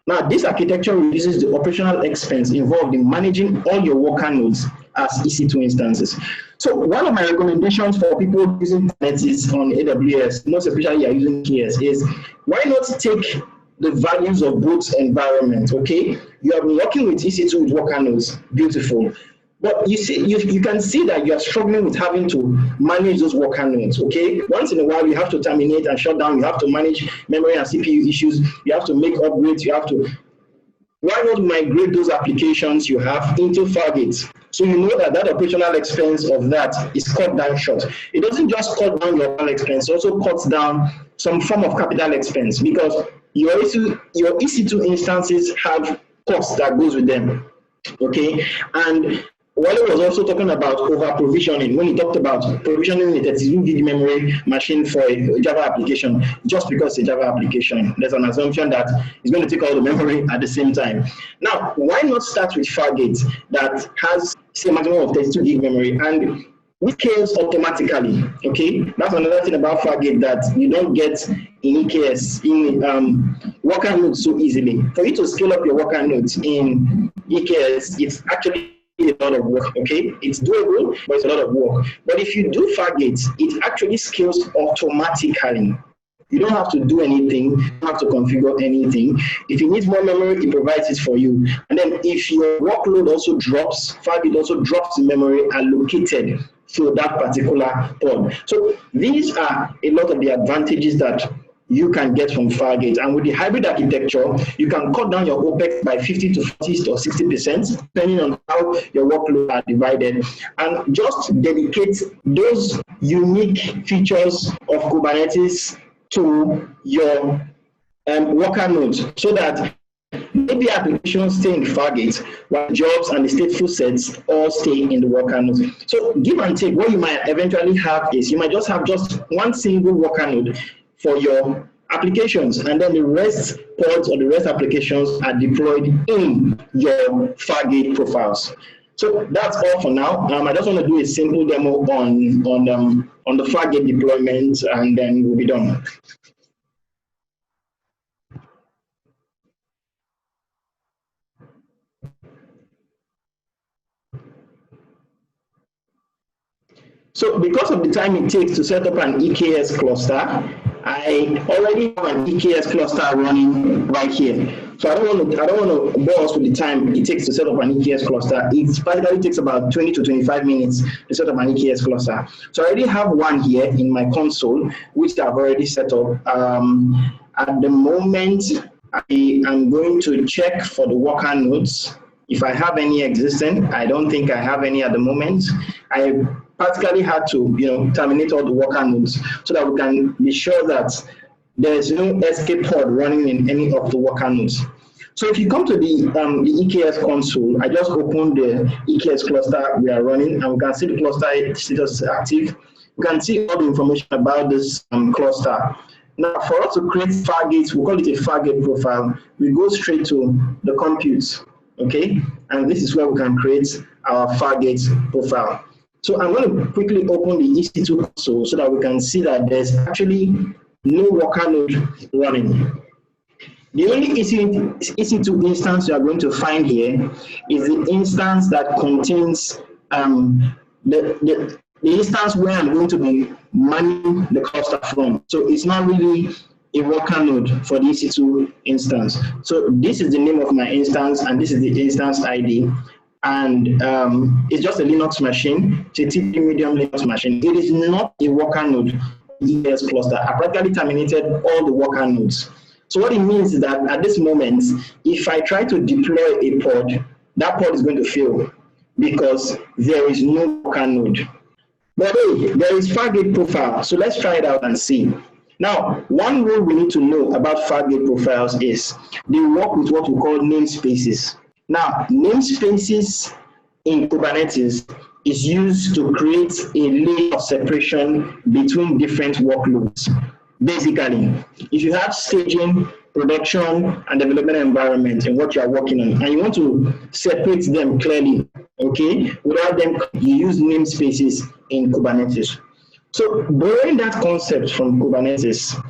Now, this architecture reduces the operational expense involved in managing all your worker nodes as EC2 instances. So one of my recommendations for people using Kubernetes on AWS, most especially are using EKS, is why not take the values of both environments, okay? You have been working with EC2 with worker nodes, beautiful. But you see, you can see that you are struggling with having to manage those worker nodes, okay? Once in a while, you have to terminate and shut down. You have to manage memory and CPU issues. You have to make upgrades. You have to. Why not migrate those applications you have into Fargate? So you know that that operational expense of that is cut down short. It doesn't just cut down your operational expense, it also cuts down some form of capital expense because your EC2 instances have costs that goes with them, okay? And Wale was also talking about over-provisioning when he talked about provisioning a 32 gig memory machine for a Java application just because it's a Java application. There's an assumption that it's going to take all the memory at the same time. Now, why not start with Fargate that has say, a maximum of 32 gig memory and it scales automatically, okay? That's another thing about Fargate that you don't get in EKS, in worker nodes so easily. For you to scale up your worker nodes in EKS, it's actually a lot of work, okay? It's doable, but it's a lot of work. But if you do Fargate, it actually scales automatically. You don't have to do anything, you don't have to configure anything. If you need more memory, it provides it for you. And then if your workload also drops, Fargate also drops the memory allocated to that particular pod. So these are a lot of the advantages that you can get from Fargate. And with the hybrid architecture, you can cut down your OPEX by 50 to 40 or 60%, depending on how your workload are divided. And just dedicate those unique features of Kubernetes to your worker nodes so that maybe applications stay in Fargate while jobs and the stateful sets all stay in the worker nodes. So give and take, what you might eventually have is you might just have just one single worker node for your applications, and then the rest pods or the rest applications are deployed in your Fargate profiles. So that's all for now. I just want to do a simple demo on the Fargate deployment, and then we'll be done. So because of the time it takes to set up an EKS cluster, I already have an EKS cluster running right here. So I don't want to bore us with the time it takes to set up an EKS cluster. It practically takes about 20 to 25 minutes to set up an EKS cluster. So I already have one here in my console, which I've already set up. At the moment, I am going to check for the worker nodes. If I have any existing, I don't think I have any at the moment. I practically had to, terminate all the worker nodes so that we can be sure that there's no escape pod running in any of the worker nodes. So if you come to the EKS console, I just opened the EKS cluster we are running, and we can see the cluster status is active. We can see all the information about this cluster. Now, for us to create Fargate, we call it a Fargate profile. We go straight to the compute, okay? And this is where we can create our Fargate profile. So I'm going to quickly open the EC2 console so that we can see that there's actually no worker node running. The only EC2 instance you are going to find here is the instance that contains the instance where I'm going to be managing the cluster from. So it's not really a worker node for the EC2 instance. So this is the name of my instance, and this is the instance ID. and it's just a Linux machine. It's a TP medium Linux machine. It is not a worker node ES cluster. I practically terminated all the worker nodes. So what it means is that at this moment, if I try to deploy a pod, that pod is going to fail because there is no worker node. But hey, there is Fargate profile. So let's try it out and see. Now, one rule we need to know about Fargate profiles is they work with what we call namespaces. Now, namespaces in Kubernetes is used to create a layer of separation between different workloads. Basically, if you have staging, production, and development environment in what you are working on, and you want to separate them clearly, okay, without them, you use namespaces in Kubernetes. So borrowing that concept from Kubernetes,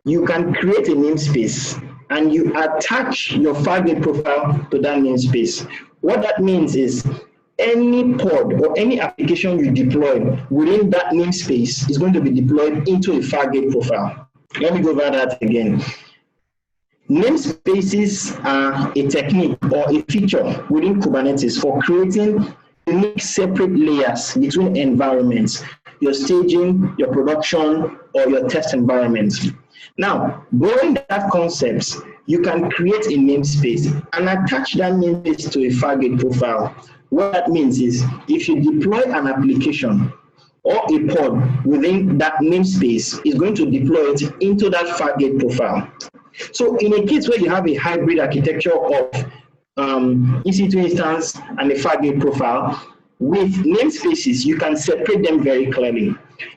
you can create a namespace and you attach your Fargate profile to that namespace. What that means is any pod or any application you deploy within that namespace is going to be deployed into a Fargate profile. Let me go over that again. Namespaces are a technique or a feature within Kubernetes for creating unique separate layers between environments, your staging, your production, or your test environment. Now, borrowing that concept, you can create a namespace and attach that namespace to a Fargate profile. What that means is if you deploy an application or a pod within that namespace, is going to deploy it into that Fargate profile. So in a case where you have a hybrid architecture of EC2 instance and a Fargate profile, with namespaces, you can separate them very clearly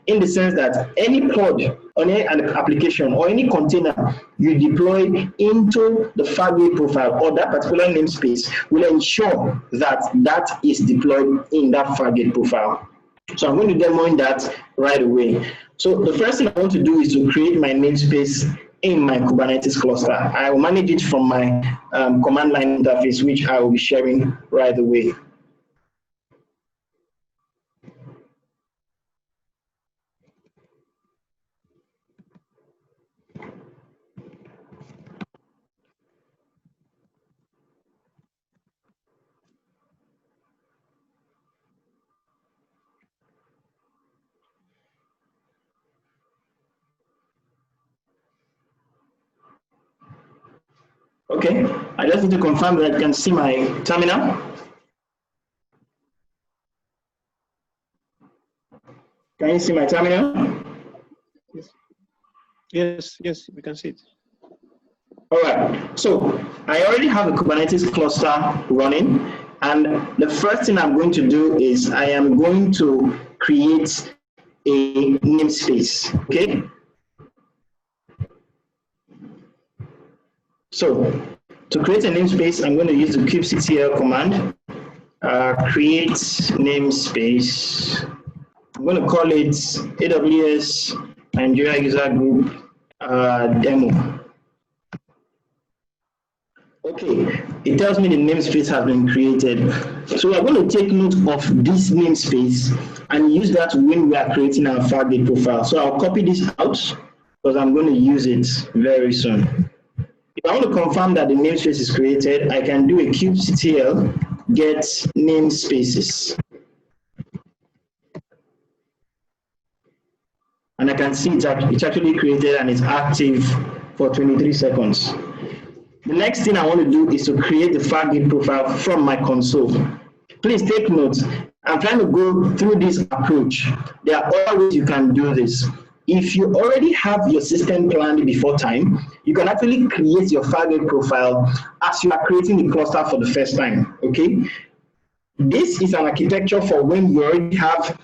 in the sense that any pod on an application or any container you deploy into the Fargate profile or that particular namespace will ensure that that is deployed in that Fargate profile. So I'm going to demo that right away. So the first thing I want to do is to create my namespace in my Kubernetes cluster. I will manage it from my command line interface, which I will be sharing right away. Okay, I just need to confirm that you can see my terminal. Can you see my terminal? Yes, we can see it. All right, so I already have a Kubernetes cluster running, and the first thing I'm going to do is I am going to create a namespace, okay? So to create a namespace, I'm going to use the kubectl command, create namespace. I'm going to call it AWS Nigeria User Group demo. Okay, it tells me the namespace has been created. So we're going to take note of this namespace and use that when we are creating our Fargate profile. So I'll copy this out because I'm going to use it very soon. If I want to confirm that the namespace is created, I can do a kubectl get namespaces. And I can see it's actually created and it's active for 23 seconds. The next thing I want to do is to create the Fargate profile from my console. Please take note, I'm trying to go through this approach. There are other ways you can do this. If you already have your system planned before time, you can actually create your Fargate profile as you are creating the cluster for the first time, okay? This is an architecture for when you already have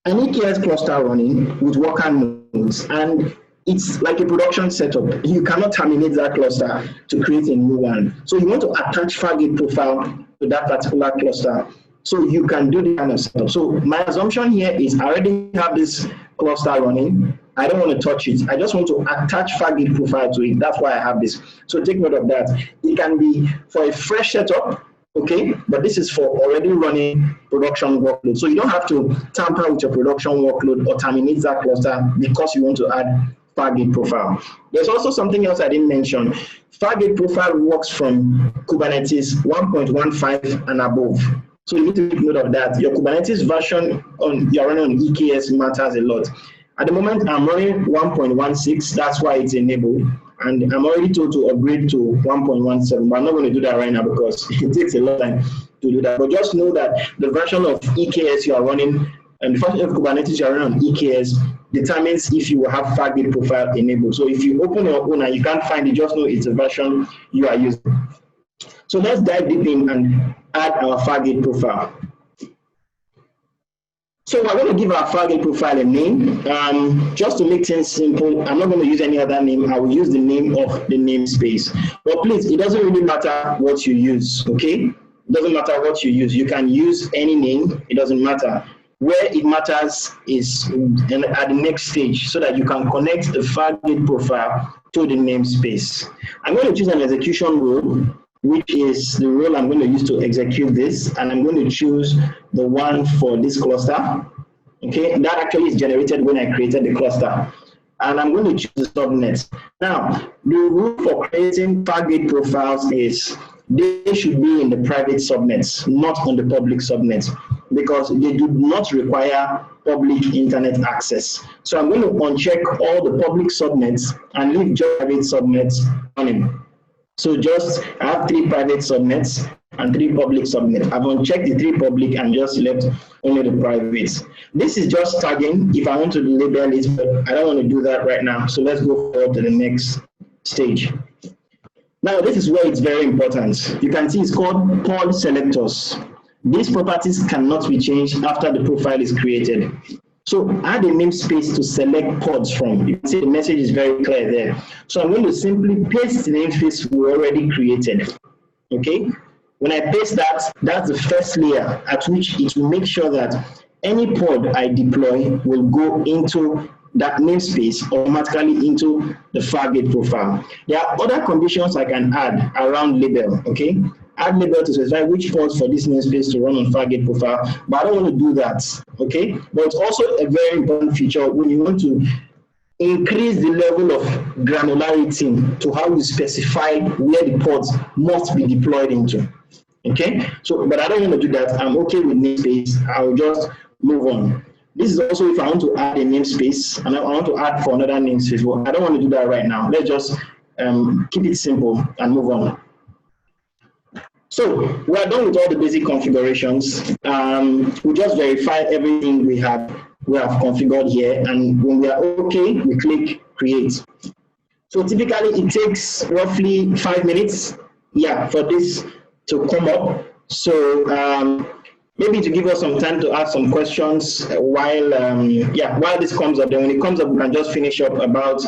an EKS cluster running with worker nodes, and it's like a production setup. You cannot terminate that cluster to create a new one. So you want to attach Fargate profile to that particular cluster so you can do the kind of setup. So my assumption here is I already have this cluster running. I don't want to touch it. I just want to attach Fargate profile to it. That's why I have this. So take note of that. It can be for a fresh setup, okay, but this is for already running production workload. So you don't have to tamper with your production workload or terminate that cluster because you want to add Fargate profile. There's also something else I didn't mention. Fargate profile works from Kubernetes 1.15 and above. So you need to take note of that. Your Kubernetes version you're running on EKS matters a lot. At the moment, I'm running 1.16. That's why it's enabled. And I'm already told to upgrade to 1.17, but I'm not going to do that right now because it takes a lot of time to do that. But just know that the version of EKS you are running and the version of Kubernetes you are running on EKS determines if you will have Fargate profile enabled. So if you open your own and you can't find it, just know it's a version you are using. So let's dive deep in and add our Fargate profile. So we're going to give our Fargate profile a name. Just to make things simple, I'm not going to use any other name. I will use the name of the namespace. But please, it doesn't really matter what you use, okay? It doesn't matter what you use. You can use any name. It doesn't matter. Where it matters is at the next stage so that you can connect the Fargate profile to the namespace. I'm going to choose an execution rule, which is the role I'm going to use to execute this, and I'm going to choose the one for this cluster. Okay, that actually is generated when I created the cluster. And I'm going to choose the subnet. Now, the rule for creating Fargate profiles is they should be in the private subnets, not on the public subnet, because they do not require public internet access. So I'm going to uncheck all the public subnets and leave just private subnets running. So I have 3 private subnets and 3 public subnets. I've unchecked the 3 public and just left only the privates. This is just tagging if I want to label it, but I don't want to do that right now. So let's go forward to the next stage. Now, this is where it's very important. You can see it's called pod selectors. These properties cannot be changed after the profile is created. So add a namespace to select pods from. You can see the message is very clear there. So I'm going to simply paste the namespace we already created. Okay? When I paste that, that's the first layer at which it will make sure that any pod I deploy will go into that namespace automatically into the Fargate profile. There are other conditions I can add around label, okay? Add label to specify which pods for this namespace to run on Fargate profile, but I don't want to do that, okay? But it's also a very important feature when you want to increase the level of granularity to how you specify where the pods must be deployed into, okay? So, but I don't want to do that. I'm okay with namespace. I'll just move on. This is also if I want to add a namespace, and I want to add for another namespace. Well, I don't want to do that right now. Let's just keep it simple and move on. So we're done with all the basic configurations. We just verify everything we have configured here, and when we are okay, we click create. So typically it takes roughly 5 minutes, for this to come up. So maybe to give us some time to ask some questions while this comes up. Then when it comes up, we can just finish up about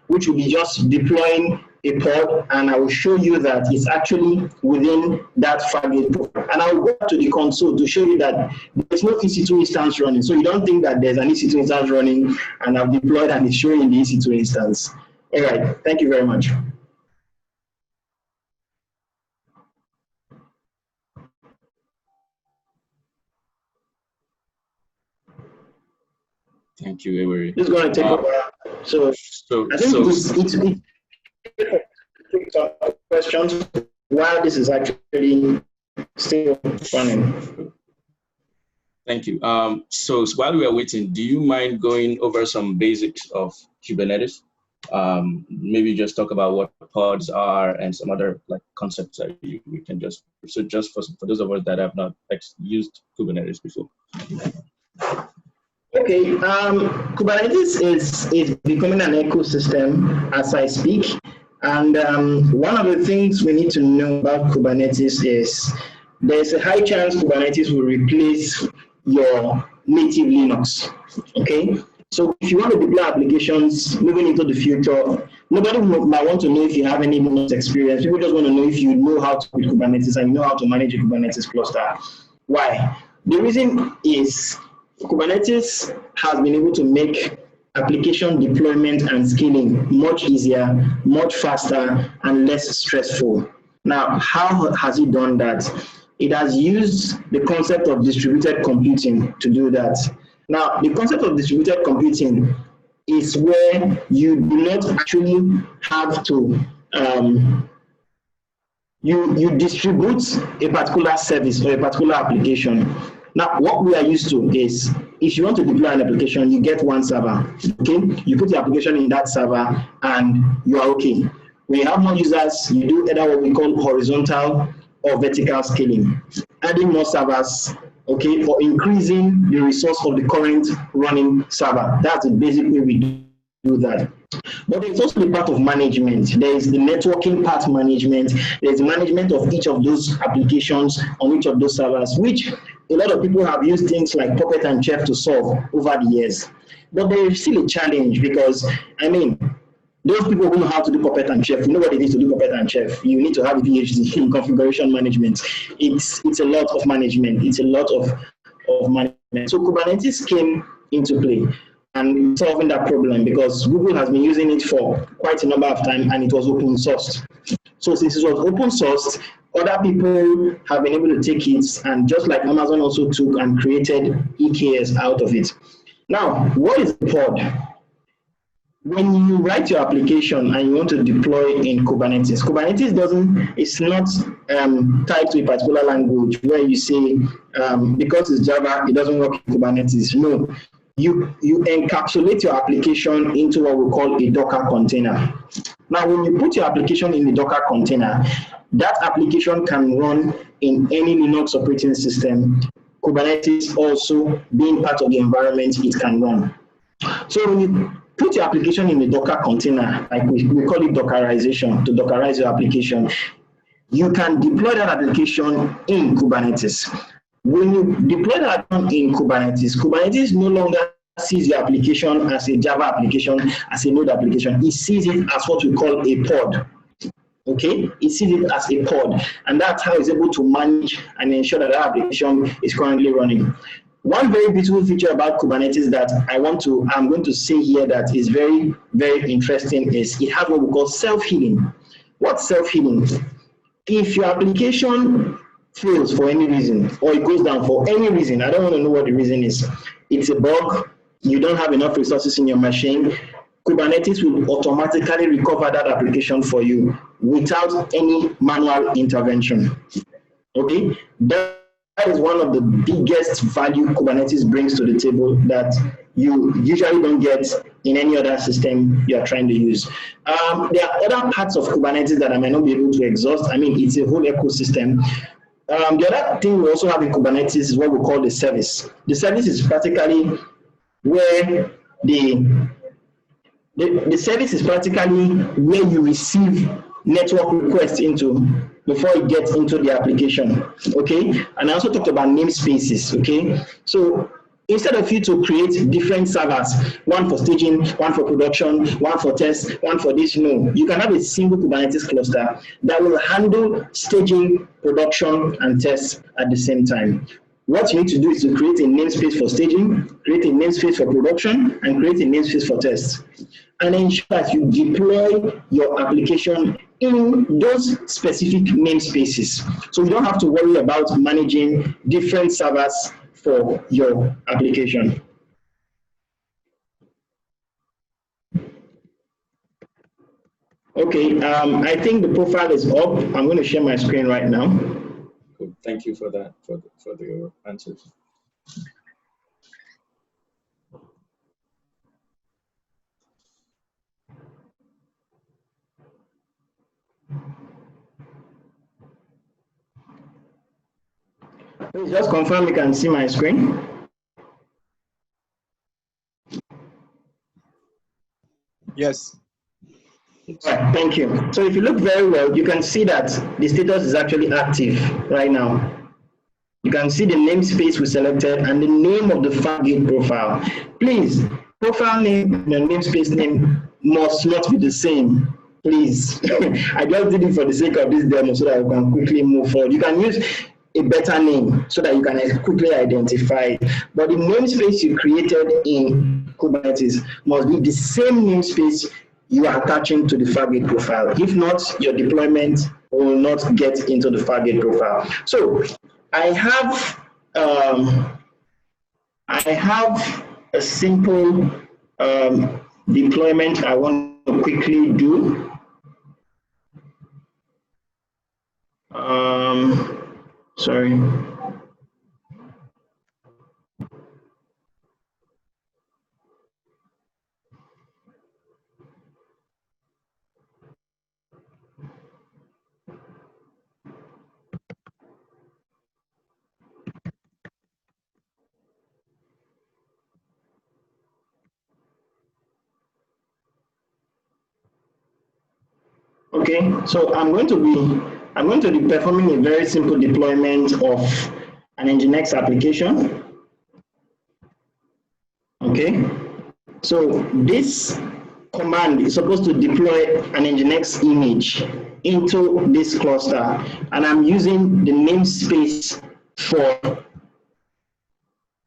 which will be just deploying a pod, and I will show you that it's actually within that Fargate profile. And I will go to the console to show you that there's no EC2 instance running. So you don't think that there's an EC2 instance running and I've deployed and it's showing the EC2 instance. All right, thank you very much. Thank you, Ewere. This is going to take a while. So I think it's questions while this is actually still running. Thank you. So while we are waiting, do you mind going over some basics of Kubernetes? Maybe just talk about what pods are and some other concepts that we can just for those of us that have not used Kubernetes before. Okay, Kubernetes is becoming an ecosystem as I speak. And one of the things we need to know about Kubernetes is there's a high chance Kubernetes will replace your native Linux, okay? So if you want to deploy applications moving into the future, nobody might want to know if you have any Linux experience. People just want to know if you know how to build Kubernetes and you know how to manage a Kubernetes cluster. Why? The reason is Kubernetes has been able to make application deployment and scaling much easier, much faster, and less stressful. Now, how has it done that? It has used the concept of distributed computing to do that. Now, the concept of distributed computing is where you do not actually have to you distribute a particular service or a particular application. Now, what we are used to is if you want to deploy an application, you get one server, okay? You put the application in that server and you are okay. When you have more users, you do either what we call horizontal or vertical scaling, adding more servers, okay, or increasing the resource of the current running server. That's the basic way we do that. But there's also the part of management. There is the networking part management. There's the management of each of those applications on each of those servers, which a lot of people have used things like Puppet and Chef to solve over the years. But there is still a challenge because, I mean, those people who know how to do Puppet and Chef, you know what it is to do Puppet and Chef. You need to have a PhD in configuration management. It's a lot of management. It's a lot of management. So Kubernetes came into play and solving that problem because Google has been using it for quite a number of time and it was open sourced. So since it was open sourced, other people have been able to take it, and just like Amazon also took and created EKS out of it. Now, what is a pod? When you write your application and you want to deploy in Kubernetes, it's not tied to a particular language where you say, because it's Java, it doesn't work in Kubernetes. No, you encapsulate your application into what we call a Docker container. Now, when you put your application in the Docker container, that application can run in any Linux operating system. Kubernetes also being part of the environment it can run. So when you put your application in the Docker container, like we call it Dockerization, to Dockerize your application, you can deploy that application in Kubernetes. When you deploy that in Kubernetes, Kubernetes no longer sees your application as a Java application, as a Node application. It sees it as what we call a pod. Okay, it sees it as a pod, and that's how it's able to manage and ensure that the application is currently running. One very beautiful feature about Kubernetes that I'm going to say here that is very, very interesting is it has what we call self-healing. What's self-healing? If your application fails for any reason, or it goes down for any reason, I don't want to know what the reason is. It's a bug, you don't have enough resources in your machine, Kubernetes will automatically recover that application for you without any manual intervention. Okay? That is one of the biggest value Kubernetes brings to the table that you usually don't get in any other system you are trying to use. There are other parts of Kubernetes that I might not be able to exhaust. I mean, it's a whole ecosystem. The other thing we also have in Kubernetes is what we call the service. The service is practically where the service is practically where you receive network requests into before it gets into the application, okay? And I also talked about namespaces, okay? So instead of you to create different servers, one for staging, one for production, one for test, one for this, no. You can have a single Kubernetes cluster that will handle staging, production, and tests at the same time. What you need to do is to create a namespace for staging, create a namespace for production, and create a namespace for tests. And ensure that you deploy your application in those specific namespaces. So you don't have to worry about managing different servers for your application. Okay, I think the profile is up. I'm going to share my screen right now. Cool. Thank you for that, for the answers. Please just confirm you can see my screen. Yes. Right, thank you. So if you look very well, you can see that the status is actually active right now. You can see the namespace we selected and the name of the Fargate profile. Please, profile name and the namespace name must not be the same. Please. I just did it for the sake of this demo so that we can quickly move forward. You can use a better name so that you can quickly identify it. But the namespace you created in Kubernetes must be the same namespace you are attaching to the Fargate profile. If not, your deployment will not get into the Fargate profile. So I have a simple deployment I want to quickly do. Sorry. Okay, so I'm going to be performing a very simple deployment of an Nginx application. Okay, so this command is supposed to deploy an Nginx image into this cluster, and I'm using the namespace for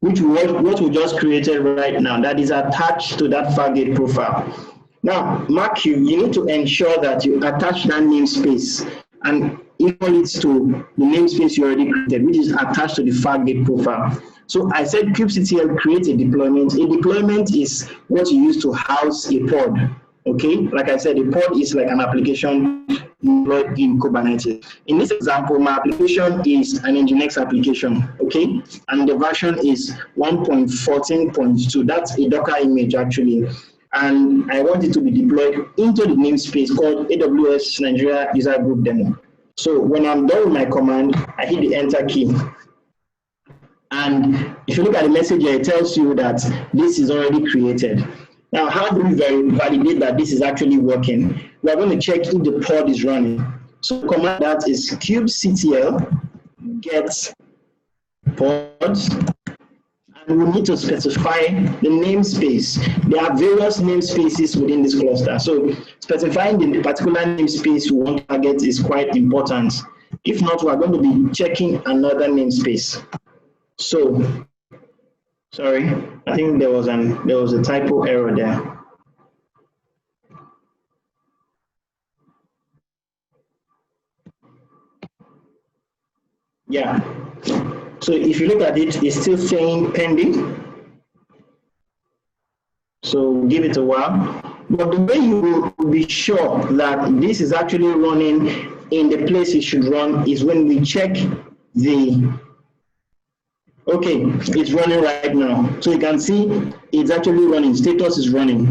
what we just created right now that is attached to that Fargate profile. Now, mark you need to ensure that you attach that namespace and equal it to the namespace you already created, which is attached to the Fargate profile. So I said kubectl create a deployment. A deployment is what you use to house a pod. Okay, like I said, a pod is like an application deployed in Kubernetes. In this example, my application is an Nginx application, okay? And the version is 1.14.2. That's a Docker image actually. And I want it to be deployed into the namespace called AWS Nigeria User Group Demo. So when I'm done with my command, I hit the enter key. And if you look at the message here, it tells you that this is already created. Now, how do we validate that this is actually working? We are going to check if the pod is running. So the command that is kubectl get pods, and we need to specify the namespace. There are various namespaces within this cluster. So specifying the particular namespace we want to target is quite important. If not, we are going to be checking another namespace. So, sorry, I think there was a typo error there. Yeah. So if you look at it, it's still saying pending. So give it a while. But the way you will be sure that this is actually running in the place it should run is when we check the, okay, it's running right now. So you can see it's actually running, status is running,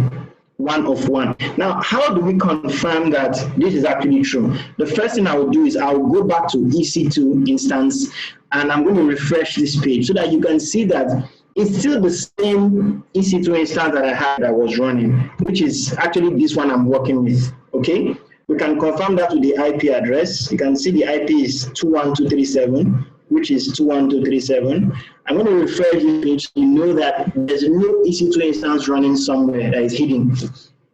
1 of 1. Now, how do we confirm that this is actually true? The first thing I will do is I will go back to EC2 instance, and I'm going to refresh this page so that you can see that it's still the same EC2 instance that I had that was running, which is actually this one I'm working with, okay? We can confirm that with the IP address. You can see the IP is 21237, which is 21237. I'm going to refresh this page so you know that there's no EC2 instance running somewhere that is hidden.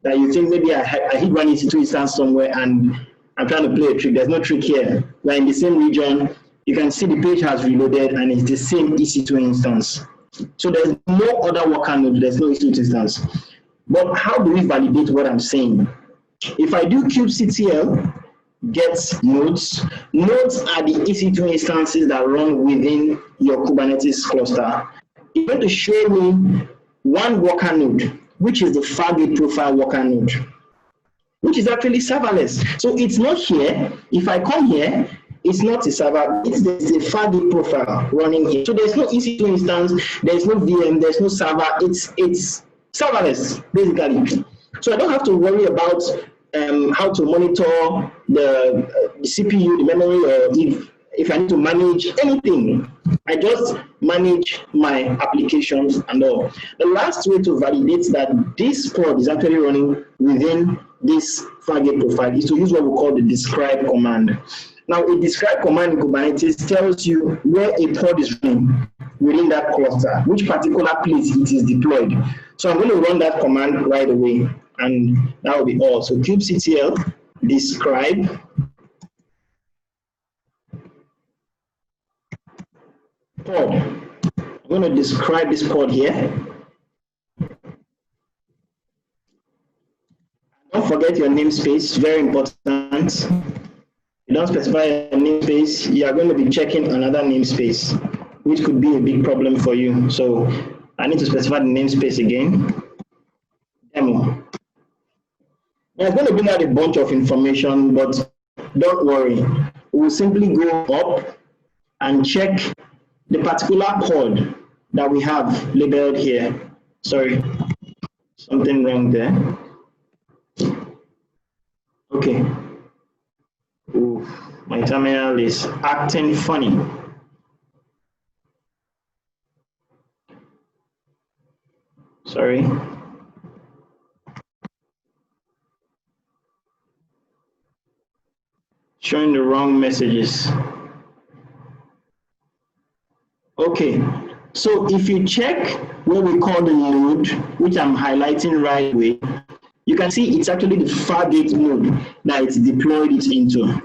That you think maybe I hid one EC2 instance somewhere and I'm trying to play a trick. There's no trick here. We're in the same region. You can see the page has reloaded and it's the same EC2 instance. So there's no other worker node, there's no EC2 instance. But how do we validate what I'm saying? If I do kubectl get nodes, nodes are the EC2 instances that run within your Kubernetes cluster. It's going to show me one worker node, which is the Fargate profile worker node, which is actually serverless. So it's not here. If I come here, it's not a server, it's the Fargate profile running here. So there's no EC2 instance, there's no VM, there's no server, it's serverless, basically. So I don't have to worry about how to monitor the CPU, the memory, or if I need to manage anything. I just manage my applications and all. The last way to validate that this pod is actually running within this Fargate profile is to use what we call the describe command. Now, a describe command in Kubernetes tells you where a pod is running within that cluster, which particular place it is deployed. So I'm going to run that command right away, and that will be all. So kubectl describe pod. I'm going to describe this pod here. Don't forget your namespace, very important. You don't specify a namespace, you are going to be checking another namespace, which could be a big problem for you. So I need to specify the namespace again. Demo. There's going to be not a bunch of information, but don't worry. we'll simply go up and check the particular pod that we have labeled here. Sorry, something wrong there. Okay. Ooh, my terminal is acting funny. Sorry. Showing the wrong messages. Okay, so if you check where we call the node, which I'm highlighting right away, you can see it's actually the Fargate node that it's deployed it into.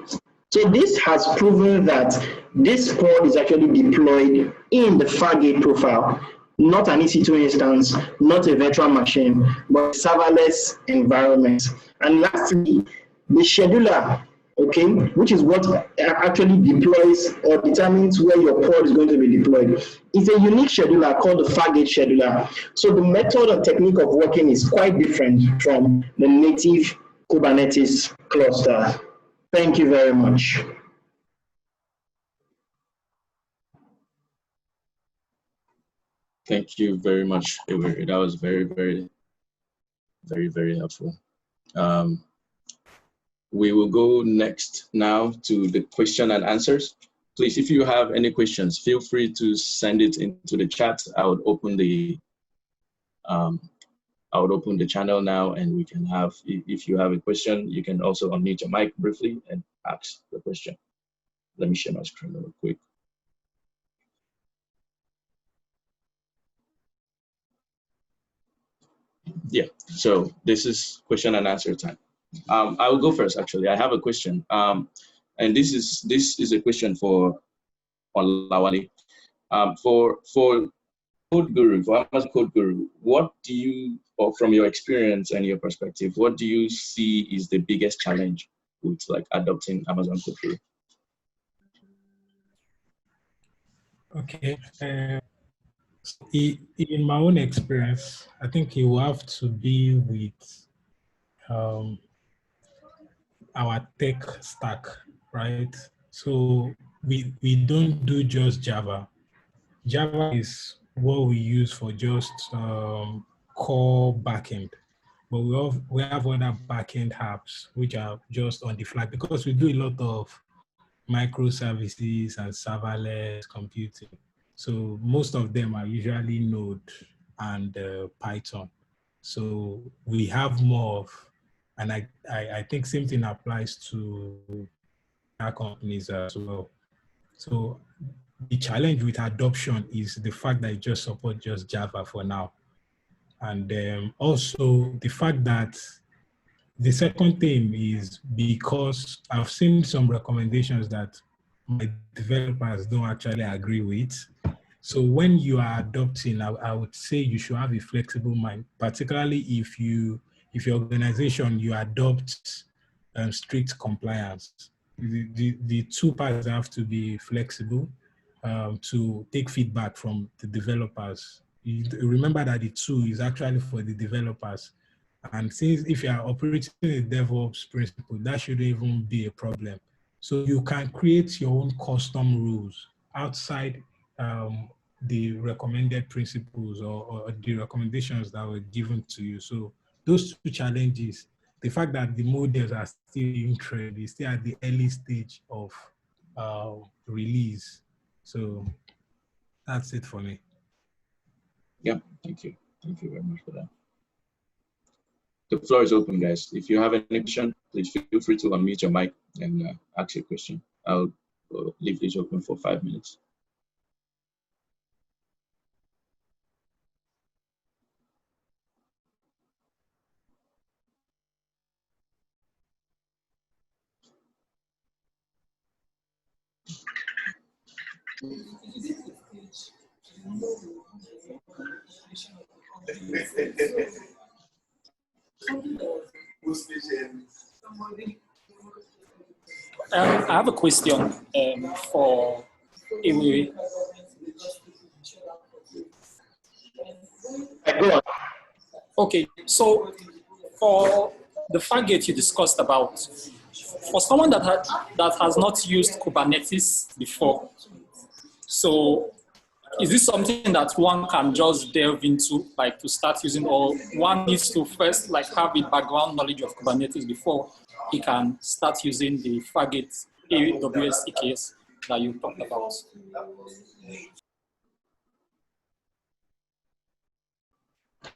So this has proven that this pod is actually deployed in the Fargate profile, not an EC2 instance, not a virtual machine, but serverless environment. And lastly, the scheduler, okay, which is what actually deploys or determines where your pod is going to be deployed. It's a unique scheduler called the Fargate scheduler. So the method and technique of working is quite different from the native Kubernetes cluster. Thank you very much. Thank you very much, Ewere. That was very, very helpful. We will go next now to the question and answers. Please, if you have any questions, feel free to send it into the chat. I would open the channel now, and we can have, if you have a question, you can also unmute your mic briefly and ask the question. Let me share my screen real quick. Yeah, so this is question and answer time. I will go first, actually. I have a question. And this is a question for Olawale. For Code Guru, for Amazon Code Guru, what do you, or from your experience and your perspective, what do you see is the biggest challenge with like adopting Amazon Code Guru? Okay. In my own experience, I think you have to be with our tech stack, right? So we don't do just Java. Java is what we use for just core backend, but we have other backend apps which are just on the fly because we do a lot of microservices and serverless computing. So most of them are usually Node and Python. So we have more of, and I think same thing applies to our companies as well. So the challenge with adoption is the fact that it just supports just Java for now. And also the fact that the second thing is because I've seen some recommendations that my developers don't actually agree with. So when you are adopting, I would say you should have a flexible mind, particularly if your organization, you adopt strict compliance. The two parts have to be flexible to take feedback from the developers. You remember that the tool is actually for the developers. And since if you are operating a DevOps principle, that shouldn't even be a problem. So you can create your own custom rules outside the recommended principles or the recommendations that were given to you. So those two challenges, the fact that the models are still in trade, is still at the early stage of release. So that's it for me. Yeah, thank you. Thank you very much for that. The floor is open, guys. If you have any question, please feel free to unmute your mic and ask your question. I'll leave this open for 5 minutes. I have a question for Ewere. Okay, so for the Fargate you discussed about, for someone that has not used Kubernetes before, so is this something that one can just delve into, like to start using, or one needs to first like have a background knowledge of Kubernetes before he can start using the Fargate AWS EKS that you talked about?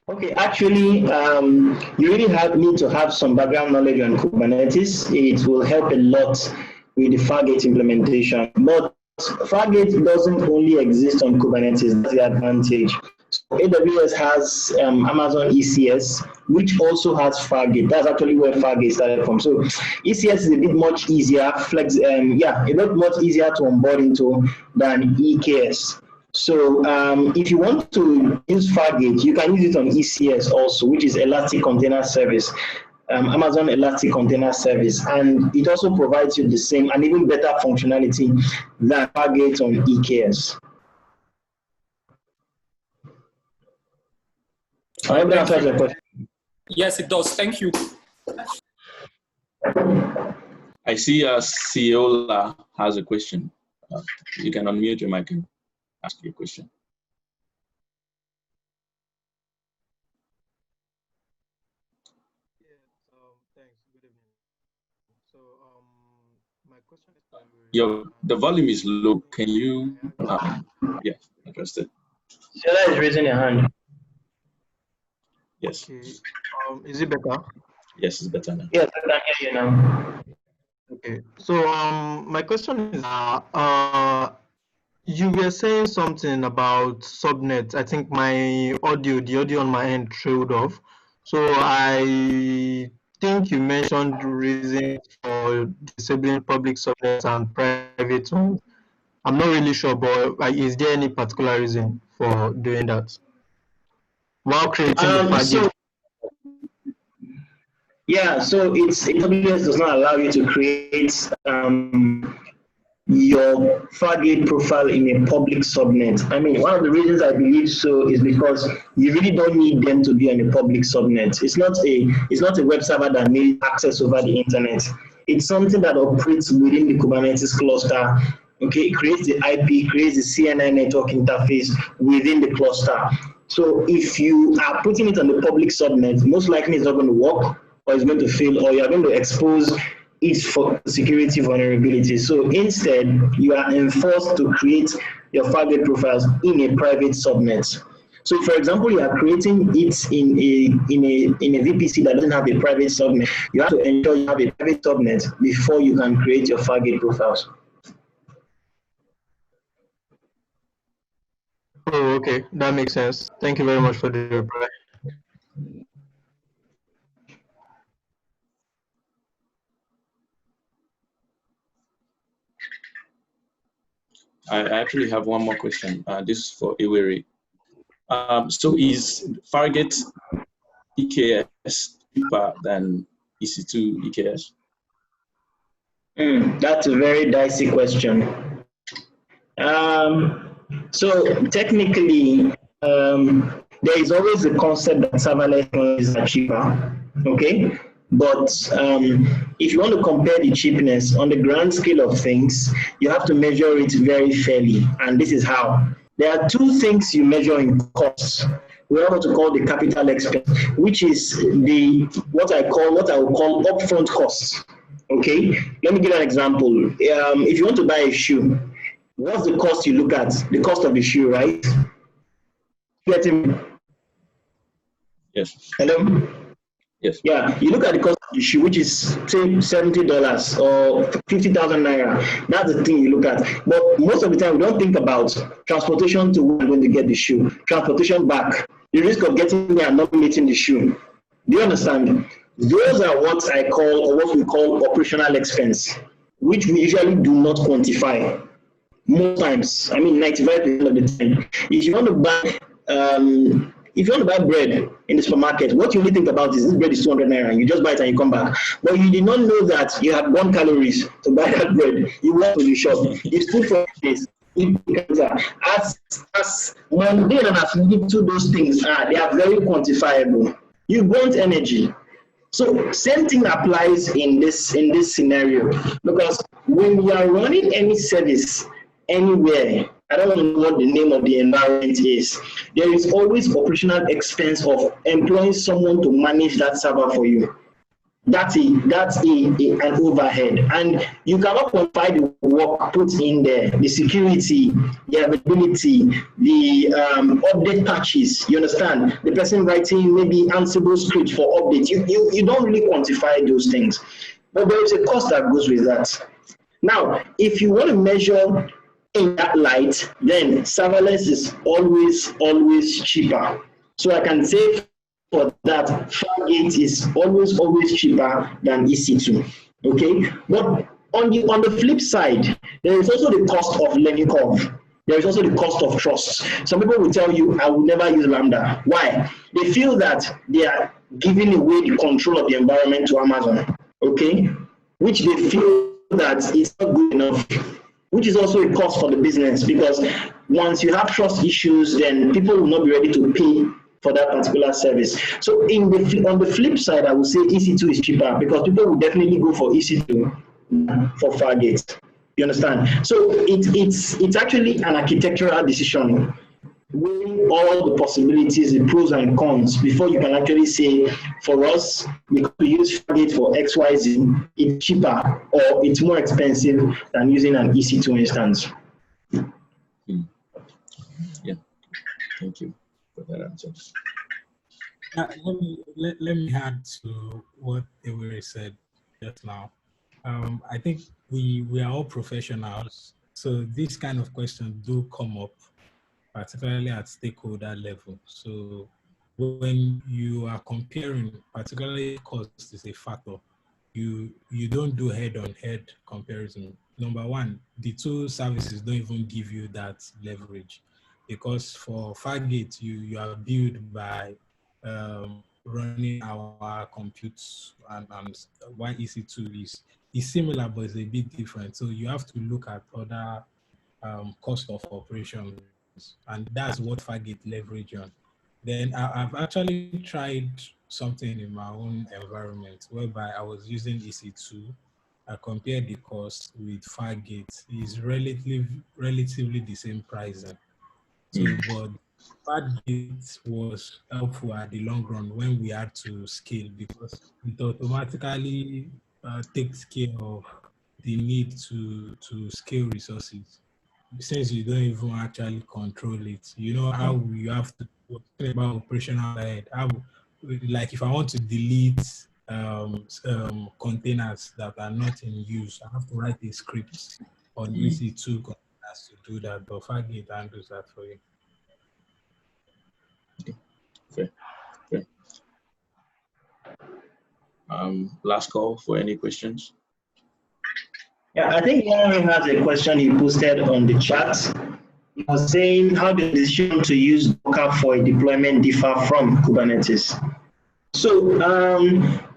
Okay, actually, you really need to have some background knowledge on Kubernetes. It will help a lot with the Fargate implementation. But Fargate doesn't only exist on Kubernetes, that's the advantage. So AWS has Amazon ECS, which also has Fargate. That's actually where Fargate started from. So ECS is a bit much easier, a lot much easier to onboard into than EKS. So if you want to use Fargate, you can use it on ECS also, which is Elastic Container Service, Amazon Elastic Container Service. And it also provides you the same and even better functionality than Fargate on EKS. I hope that answers your question. Yes, it does. Thank you. I see Ciola has a question. You can unmute your mic and ask your question. Thanks. Good evening. So, my question is the volume is low. Can you, address it? Ciola is raising your hand. Yes. Okay. Is it better? Yes, it's better now. Yes, I can hear you now. Okay. So, my question is, you were saying something about subnet. I think the audio on my end trailed off. So I think you mentioned reason for disabling public subnets and private ones. I'm not really sure, but is there any particular reason for doing that while creating the Fargate? So AWS does not allow you to create your Fargate profile in a public subnet. I mean, one of the reasons I believe so is because you really don't need them to be on a public subnet. It's not a web server that needs access over the internet. It's something that operates within the Kubernetes cluster. Okay, it creates the IP, creates the CNI network interface within the cluster. So if you are putting it on the public subnet, most likely it's not going to work, or it's going to fail, or you're going to expose it for security vulnerability. So instead, you are enforced to create your Fargate profiles in a private subnet. So for example, you are creating it in a VPC that doesn't have a private subnet. You have to ensure you have a private subnet before you can create your Fargate profiles. Oh, okay, that makes sense. Thank you very much for the reply. I actually have one more question. This is for Ewere. So is Fargate EKS cheaper than EC2 EKS? That's a very dicey question. So technically, there is always the concept that serverless technologies are cheaper, okay? But if you want to compare the cheapness on the grand scale of things, you have to measure it very fairly, and this is how. There are two things you measure in costs. We have what to call the capital expense, which is what I will call upfront costs. Okay, let me give an example. If you want to buy a shoe, what's the cost you look at? The cost of the shoe, right? Getting. Yes. Hello. Yes. Yeah, you look at the cost of the shoe, which is say $70 or 50,000 naira. That's the thing you look at. But most of the time, we don't think about transportation to where I'm going to get the shoe, transportation back, the risk of getting there and not meeting the shoe. Do you understand? Those are what I call, or what we call operational expense, which we usually do not quantify. Most times, I mean 95% of the time. If you want to buy bread in the supermarket, what you only think about is this bread is 200 naira, and you just buy it and you come back. But you did not know that you have 1 calories to buy that bread. You went to the shop, you stood for days. As mundane and as little those things are, they are very quantifiable. You burnt energy. So same thing applies in this scenario, because when we are running any service anywhere, I don't know what the name of the environment is, there is always operational expense of employing someone to manage that server for you. That's an overhead, and you cannot quantify the work put in there, the security, the availability, the update patches. You understand? The person writing maybe Ansible script for update. You don't really quantify those things, but there is a cost that goes with that. Now, if you want to measure in that light, then serverless is always cheaper. So I can say for that, Fargate is always cheaper than EC2. Okay, but on the flip side, there is also the cost of learning curve. There is also the cost of trust. Some people will tell you, I will never use Lambda. Why? They feel that they are giving away the control of the environment to Amazon. Okay, which they feel that it's not good enough, which is also a cost for the business, because once you have trust issues, then people will not be ready to pay for that particular service. So on the flip side, I would say EC2 is cheaper, because people will definitely go for EC2 for Fargate. You understand? So it's actually an architectural decision, weighing all the possibilities, the pros and cons, before you can actually say, for us, because we use Fargate for XYZ, it's cheaper or it's more expensive than using an EC2 instance. Yeah, thank you for that answer. Let me add to what Ewere said just now. I think we are all professionals, so this kind of questions do come up, particularly at stakeholder level. So when you are comparing, particularly cost is a factor, you don't do head-on-head comparison. Number one, the two services don't even give you that leverage, because for Fargate, you are built by running our computes, and why EC2 is similar, but it's a bit different. So you have to look at other cost of operations, and that's what Fargate leverage on. Then I've actually tried something in my own environment whereby I was using EC2. I compared the cost with Fargate. It's relatively the same pricing. So, but Fargate was helpful at the long run when we had to scale, because it automatically takes care of the need to scale resources, since you don't even actually control it. You know how you have to think about operational side. Like if I want to delete containers that are not in use, I have to write a script on EC2 containers to do that, but Fargate handles that for you. Okay. Okay. Last call for any questions. Yeah, I think Larry has a question he posted on the chat. He was saying, how does the decision to use Docker for a deployment differ from Kubernetes? So,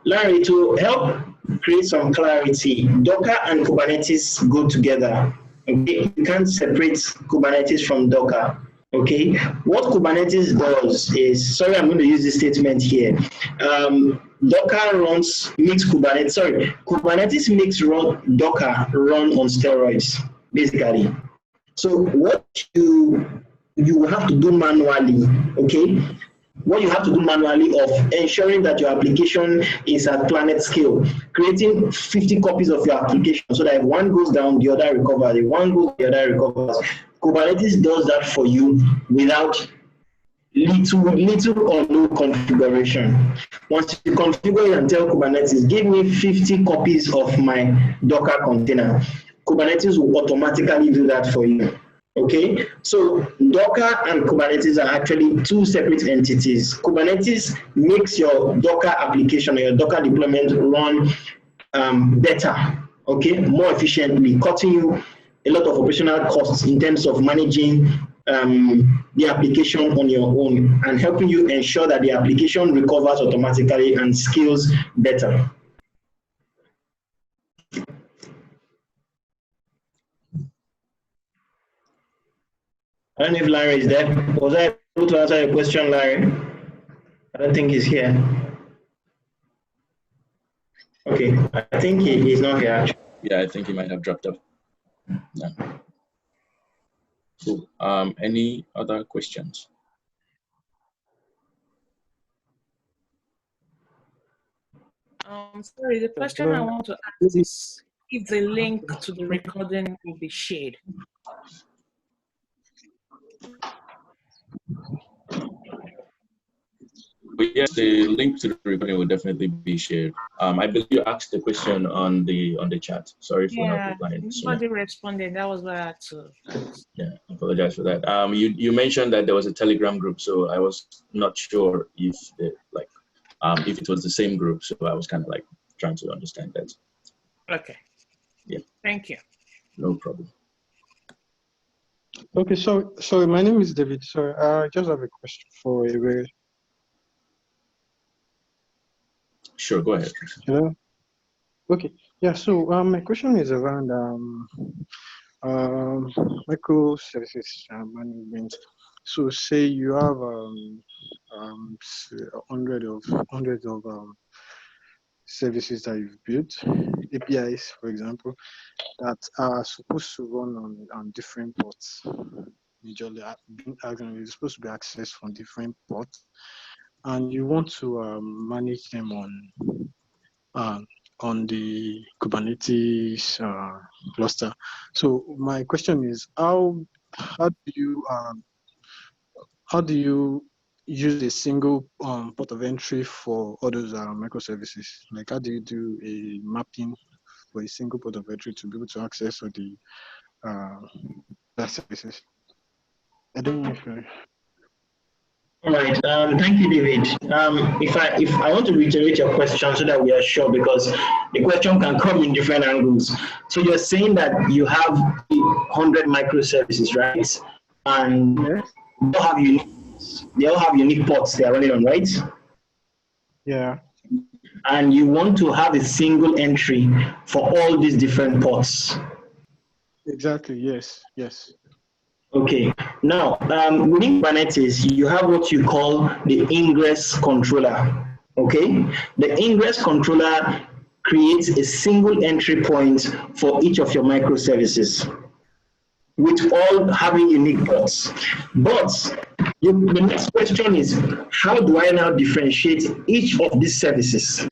Larry, to help create some clarity, Docker and Kubernetes go together. Okay, you can't separate Kubernetes from Docker. Okay, what Kubernetes does is, sorry, I'm going to use this statement here. Docker makes Kubernetes makes Docker run on steroids, basically. So what you have to do manually, okay? What you have to do manually of ensuring that your application is at planet scale, creating 50 copies of your application so that if one goes down, the other recovers. If one goes, the other recovers. Kubernetes does that for you without little or no configuration. Once you configure it and tell Kubernetes, give me 50 copies of my Docker container, Kubernetes will automatically do that for you. Okay, so Docker and Kubernetes are actually two separate entities. Kubernetes makes your Docker application or your Docker deployment run better, okay, more efficiently, cutting you a lot of operational costs in terms of managing the application on your own and helping you ensure that the application recovers automatically and scales better. I don't know if Larry is there. Was I able to answer your question, Larry? I don't think he's here. Okay, I think he's not here actually. Yeah, I think he might have dropped off. Yeah. Cool. Any other questions? Sorry, the question I want to ask is if the link to the recording will be shared. But yes, the link to the recording will definitely be shared. I believe you asked the question on the chat. Sorry for not replying. Nobody responded. That was what I had to. Yeah, I apologize for that. You mentioned that there was a Telegram group, so I was not sure if if it was the same group. So I was kind of like trying to understand that. Okay. Yeah. Thank you. No problem. Okay, so my name is David. So I just have a question for Ewere. Sure, go ahead. Hello. Okay. Yeah. So my question is around microservices management. So say you have hundreds of services that you've built, APIs, for example, that are supposed to run on different ports. Majorly, it's supposed to be accessed from different ports, and you want to manage them on the Kubernetes cluster. So my question is, how do you use a single port of entry for all those microservices? Like, how do you do a mapping for a single port of entry to be able to access all the services? I don't know if All right. Thank you, David. If I want to reiterate your question so that we are sure, because the question can come in different angles. So you're saying that you have 100 microservices, right? And they all have unique ports they are running on, right? Yeah. And you want to have a single entry for all these different ports. Exactly. Yes. Yes. Okay, now within Kubernetes, you have what you call the ingress controller. Okay, the ingress controller creates a single entry point for each of your microservices, with all having unique ports. But the next question is, how do I now differentiate each of these services?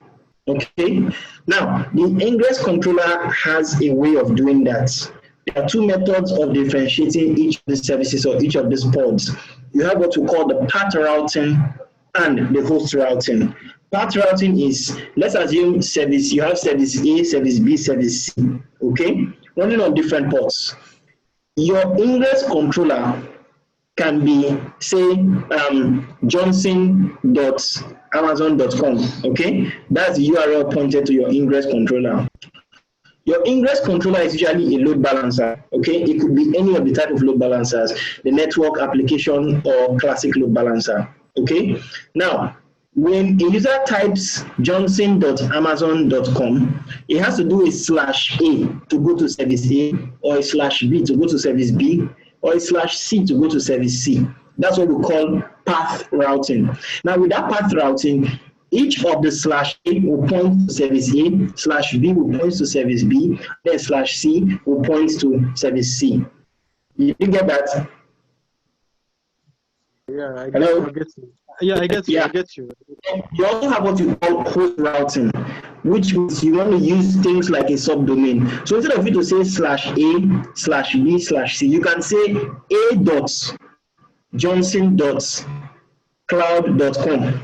Okay, now the ingress controller has a way of doing that. There are two methods of differentiating each of the services or each of these pods. You have what we call the path routing and the host routing. Path routing is, let's assume you have service A, service B, service C, okay, running on different ports. Your ingress controller can be, say, johnson.amazon.com, okay? That's the URL pointed to your ingress controller. Your ingress controller is usually a load balancer, okay? It could be any of the type of load balancers, the network, application, or classic load balancer, okay? Now, when a user types johnson.amazon.com, it has to do a /A to go to service A, or a /B to go to service B, or a /C to go to service C. That's what we call path routing. Now, with that path routing, each of the /A will point to service A, /B will point to service B, then /C will point to service C. You get that? Yeah, I get you. Yeah, I get you. Yeah. I get you. You also have what you call host routing, which means you want to use things like a subdomain. So instead of you to say /A/B/C, you can say a.johnson.cloud.com,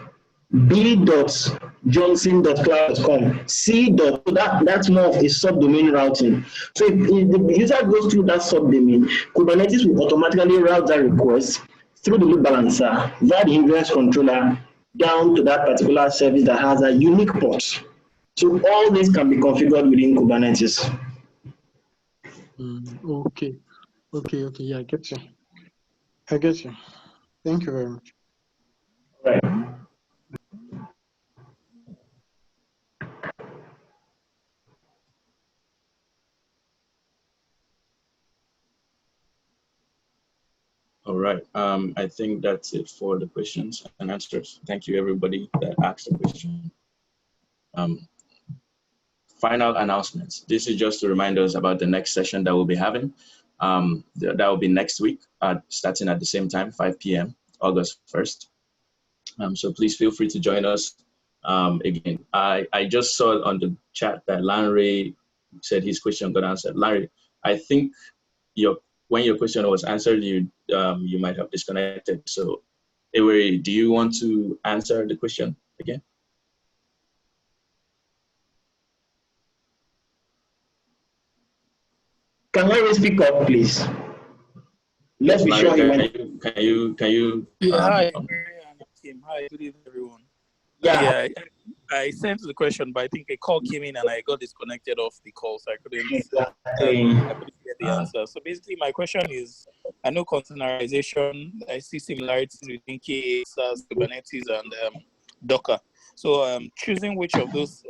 b.johnson.cloud.com, c. That's more of a subdomain routing. So if the user goes through that subdomain, Kubernetes will automatically route that request through the load balancer via the ingress controller down to that particular service that has a unique port. So all this can be configured within Kubernetes. Okay. Yeah, I get you. Thank you very much. Right. All right. I think that's it for the questions and answers. Thank you, everybody that asked a question. final announcements. This is just to remind us about the next session that we'll be having. That will be next week, starting at the same time, 5 p.m., August 1st. So please feel free to join us. Again, I just saw on the chat that Larry said his question got answered. Larry, I think when your question was answered, you might have disconnected. So, Ewere, do you want to answer the question again? Can Larry speak up, please? Let's be sure. Can you? Yeah, hi, Kim. Hi, good evening, everyone. Yeah, I sent the question, but I think a call came in and I got disconnected off the call, so I couldn't get the answer. So basically, my question is, I know containerization, I see similarities between K8, SaaS, Kubernetes, and Docker. So choosing which of those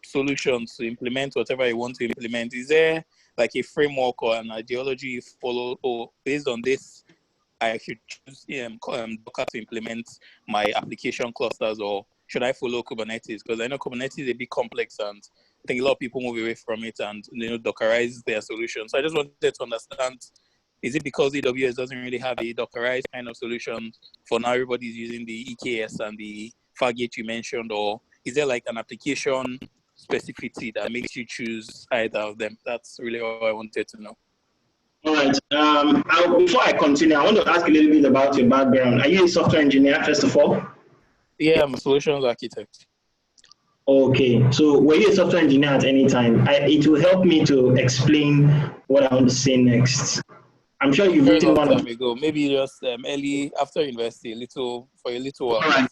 solutions to implement whatever you want to implement, is there like a framework or an ideology you follow, or based on this, I should choose Docker to implement my application clusters, or should I follow Kubernetes? Because I know Kubernetes is a bit complex, and I think a lot of people move away from it and Dockerize their solution. So I just wanted to understand, is it because AWS doesn't really have a Dockerized kind of solution for now? Everybody's using the EKS and the Fargate you mentioned, or is there like an application specificity that makes you choose either of them? That's really all I wanted to know. All right. Before I continue, I want to ask a little bit about your background. Are you a software engineer, first of all? Yeah, I'm a solutions architect. Okay. So were you a software engineer at any time? It will help me to explain what I want to say next. I'm sure you've written one time ago, maybe just early after university, for a little while. All right.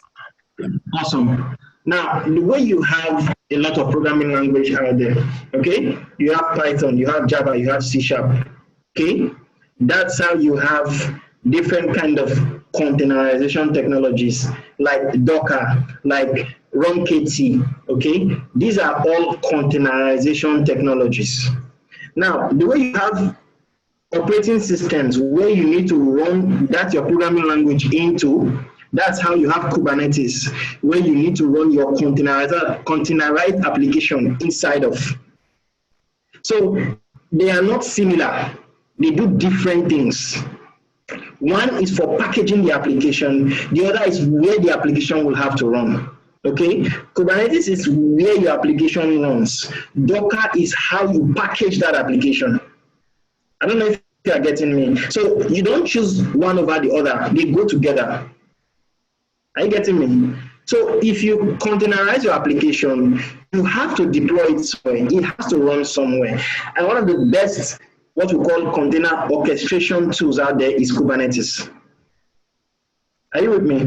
Awesome. Now, the way you have a lot of programming language out there, okay? You have Python, you have Java, you have C#. Okay, that's how you have different kind of containerization technologies like Docker, like RunKT. Okay, these are all containerization technologies. Now, the way you have operating systems where you need to run that's your programming language into, that's how you have Kubernetes, where you need to run your containerized application inside of. So they are not similar. They do different things. One is for packaging the application. The other is where the application will have to run. Okay? Kubernetes is where your application runs. Docker is how you package that application. I don't know if you are getting me. So you don't choose one over the other. They go together. Are you getting me? So if you containerize your application, you have to deploy it somewhere. It has to run somewhere. And one of the best, what we call container orchestration tools out there is Kubernetes. Are you with me?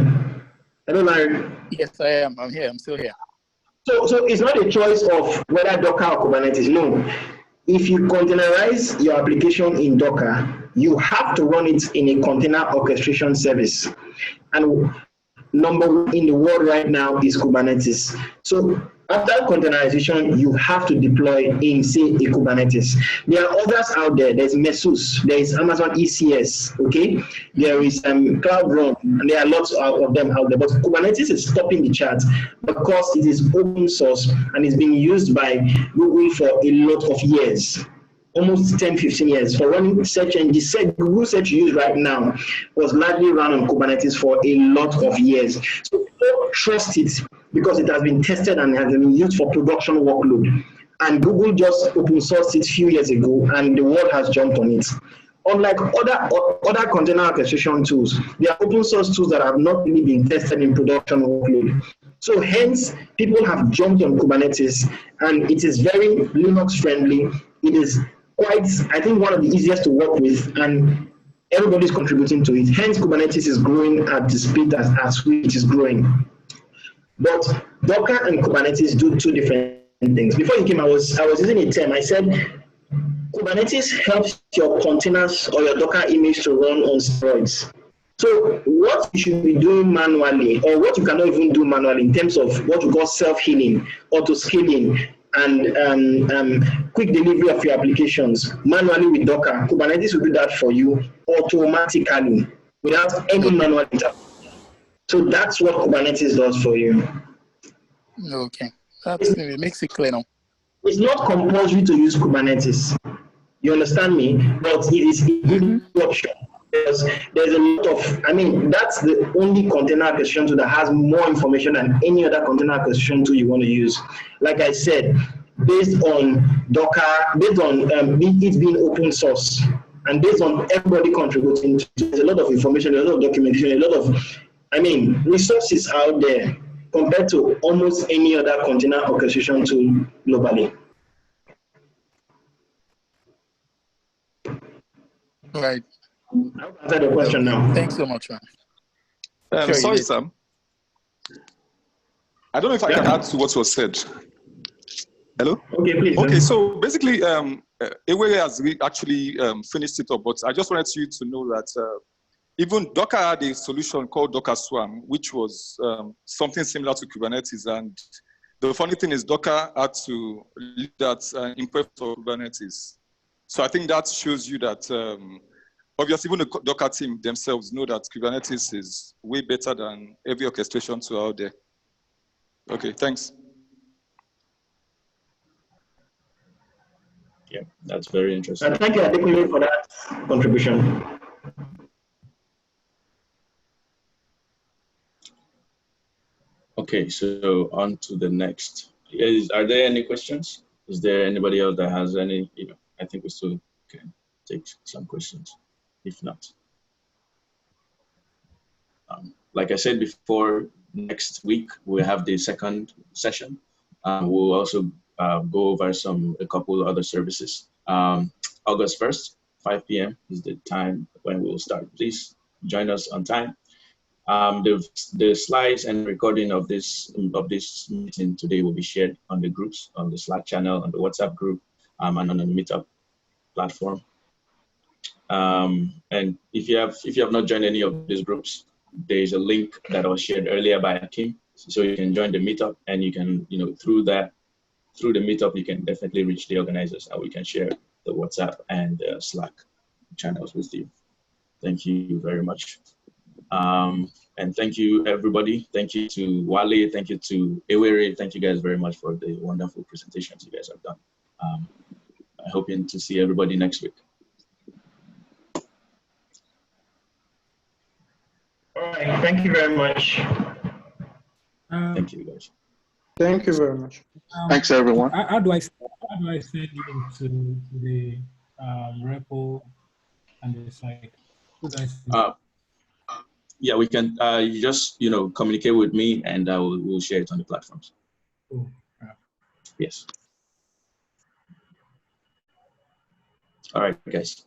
Hello, Larry. Yes, I am. I'm here. I'm still here. So it's not a choice of whether Docker or Kubernetes. No. If you containerize your application in Docker, you have to run it in a container orchestration service. And number one in the world right now is Kubernetes. So after containerization, you have to deploy in, say, a Kubernetes. There are others out there. There's Mesos, there is Amazon ECS, okay? There is Cloud Run, and there are lots of them out there. But Kubernetes is topping the chart because it is open source and is being used by Google for a lot of years. Almost 10, 15 years for running search engine. The Google search you use right now was largely run on Kubernetes for a lot of years. So don't trust it because it has been tested and has been used for production workload. And Google just open sourced it a few years ago and the world has jumped on it. Unlike other container orchestration tools, they are open source tools that have not really been tested in production workload. So hence, people have jumped on Kubernetes and it is very Linux friendly. It is quite, I think, one of the easiest to work with, and everybody's contributing to it. Hence, Kubernetes is growing at the speed as it is growing. But Docker and Kubernetes do two different things. Before you came, I was using a term. I said Kubernetes helps your containers or your Docker image to run on steroids. So what you should be doing manually, or what you cannot even do manually in terms of what we call self-healing, auto-scaling, and quick delivery of your applications manually with Docker, Kubernetes will do that for you automatically without any manual intervention. So that's what Kubernetes does for you. Okay, it makes it clear now. it's not compulsory to use Kubernetes. You understand me? But it is a good option. There's a lot of, I mean, that's the only container orchestration tool that has more information than any other container orchestration tool you want to use. Like I said, based on Docker, based on it being open source, and based on everybody contributing, there's a lot of information, a lot of documentation, a lot of, I mean, resources out there compared to almost any other container orchestration tool globally. Right. I'll answer the question now. Thanks so much, man. Sure, sorry, Sam. I don't know if I can add to what was said. Hello? Okay, please. Okay, so basically, Ewere has actually finished it up, but I just wanted you to know that even Docker had a solution called Docker Swarm, which was something similar to Kubernetes. And the funny thing is Docker had to lead that in preference of Kubernetes. So I think that shows you that obviously even the Docker team themselves know that Kubernetes is way better than every orchestration tool out there. Okay, thanks. Yeah, that's very interesting. Thank you, Adekunle, for that contribution. Okay, so on to the next. Are there any questions? Is there anybody else that has any? I think we still can take some questions. If not, like I said before, next week we'll have the second session. We'll also go over a couple other services. August 1st, 5 p.m. is the time when we'll start. Please join us on time. The slides and recording of this meeting today will be shared on the groups, on the Slack channel, on the WhatsApp group, and on the Meetup platform. And if you have not joined any of these groups, there is a link that was shared earlier by Akim, so you can join the Meetup, and you can, through the Meetup, you can definitely reach the organizers, and we can share the WhatsApp and the Slack channels with you. Thank you very much. And thank you, everybody. Thank you to Wale. Thank you to Ewere. Thank you guys very much for the wonderful presentations you guys have done. I hope to see everybody next week. All right, thank you very much. Thank you, guys. Thank you very much. Thanks, everyone. How do I send you to the repo and the site? Yeah, we can. You just communicate with me, and we'll share it on the platforms. Oh, yeah. Yes. All right, guys.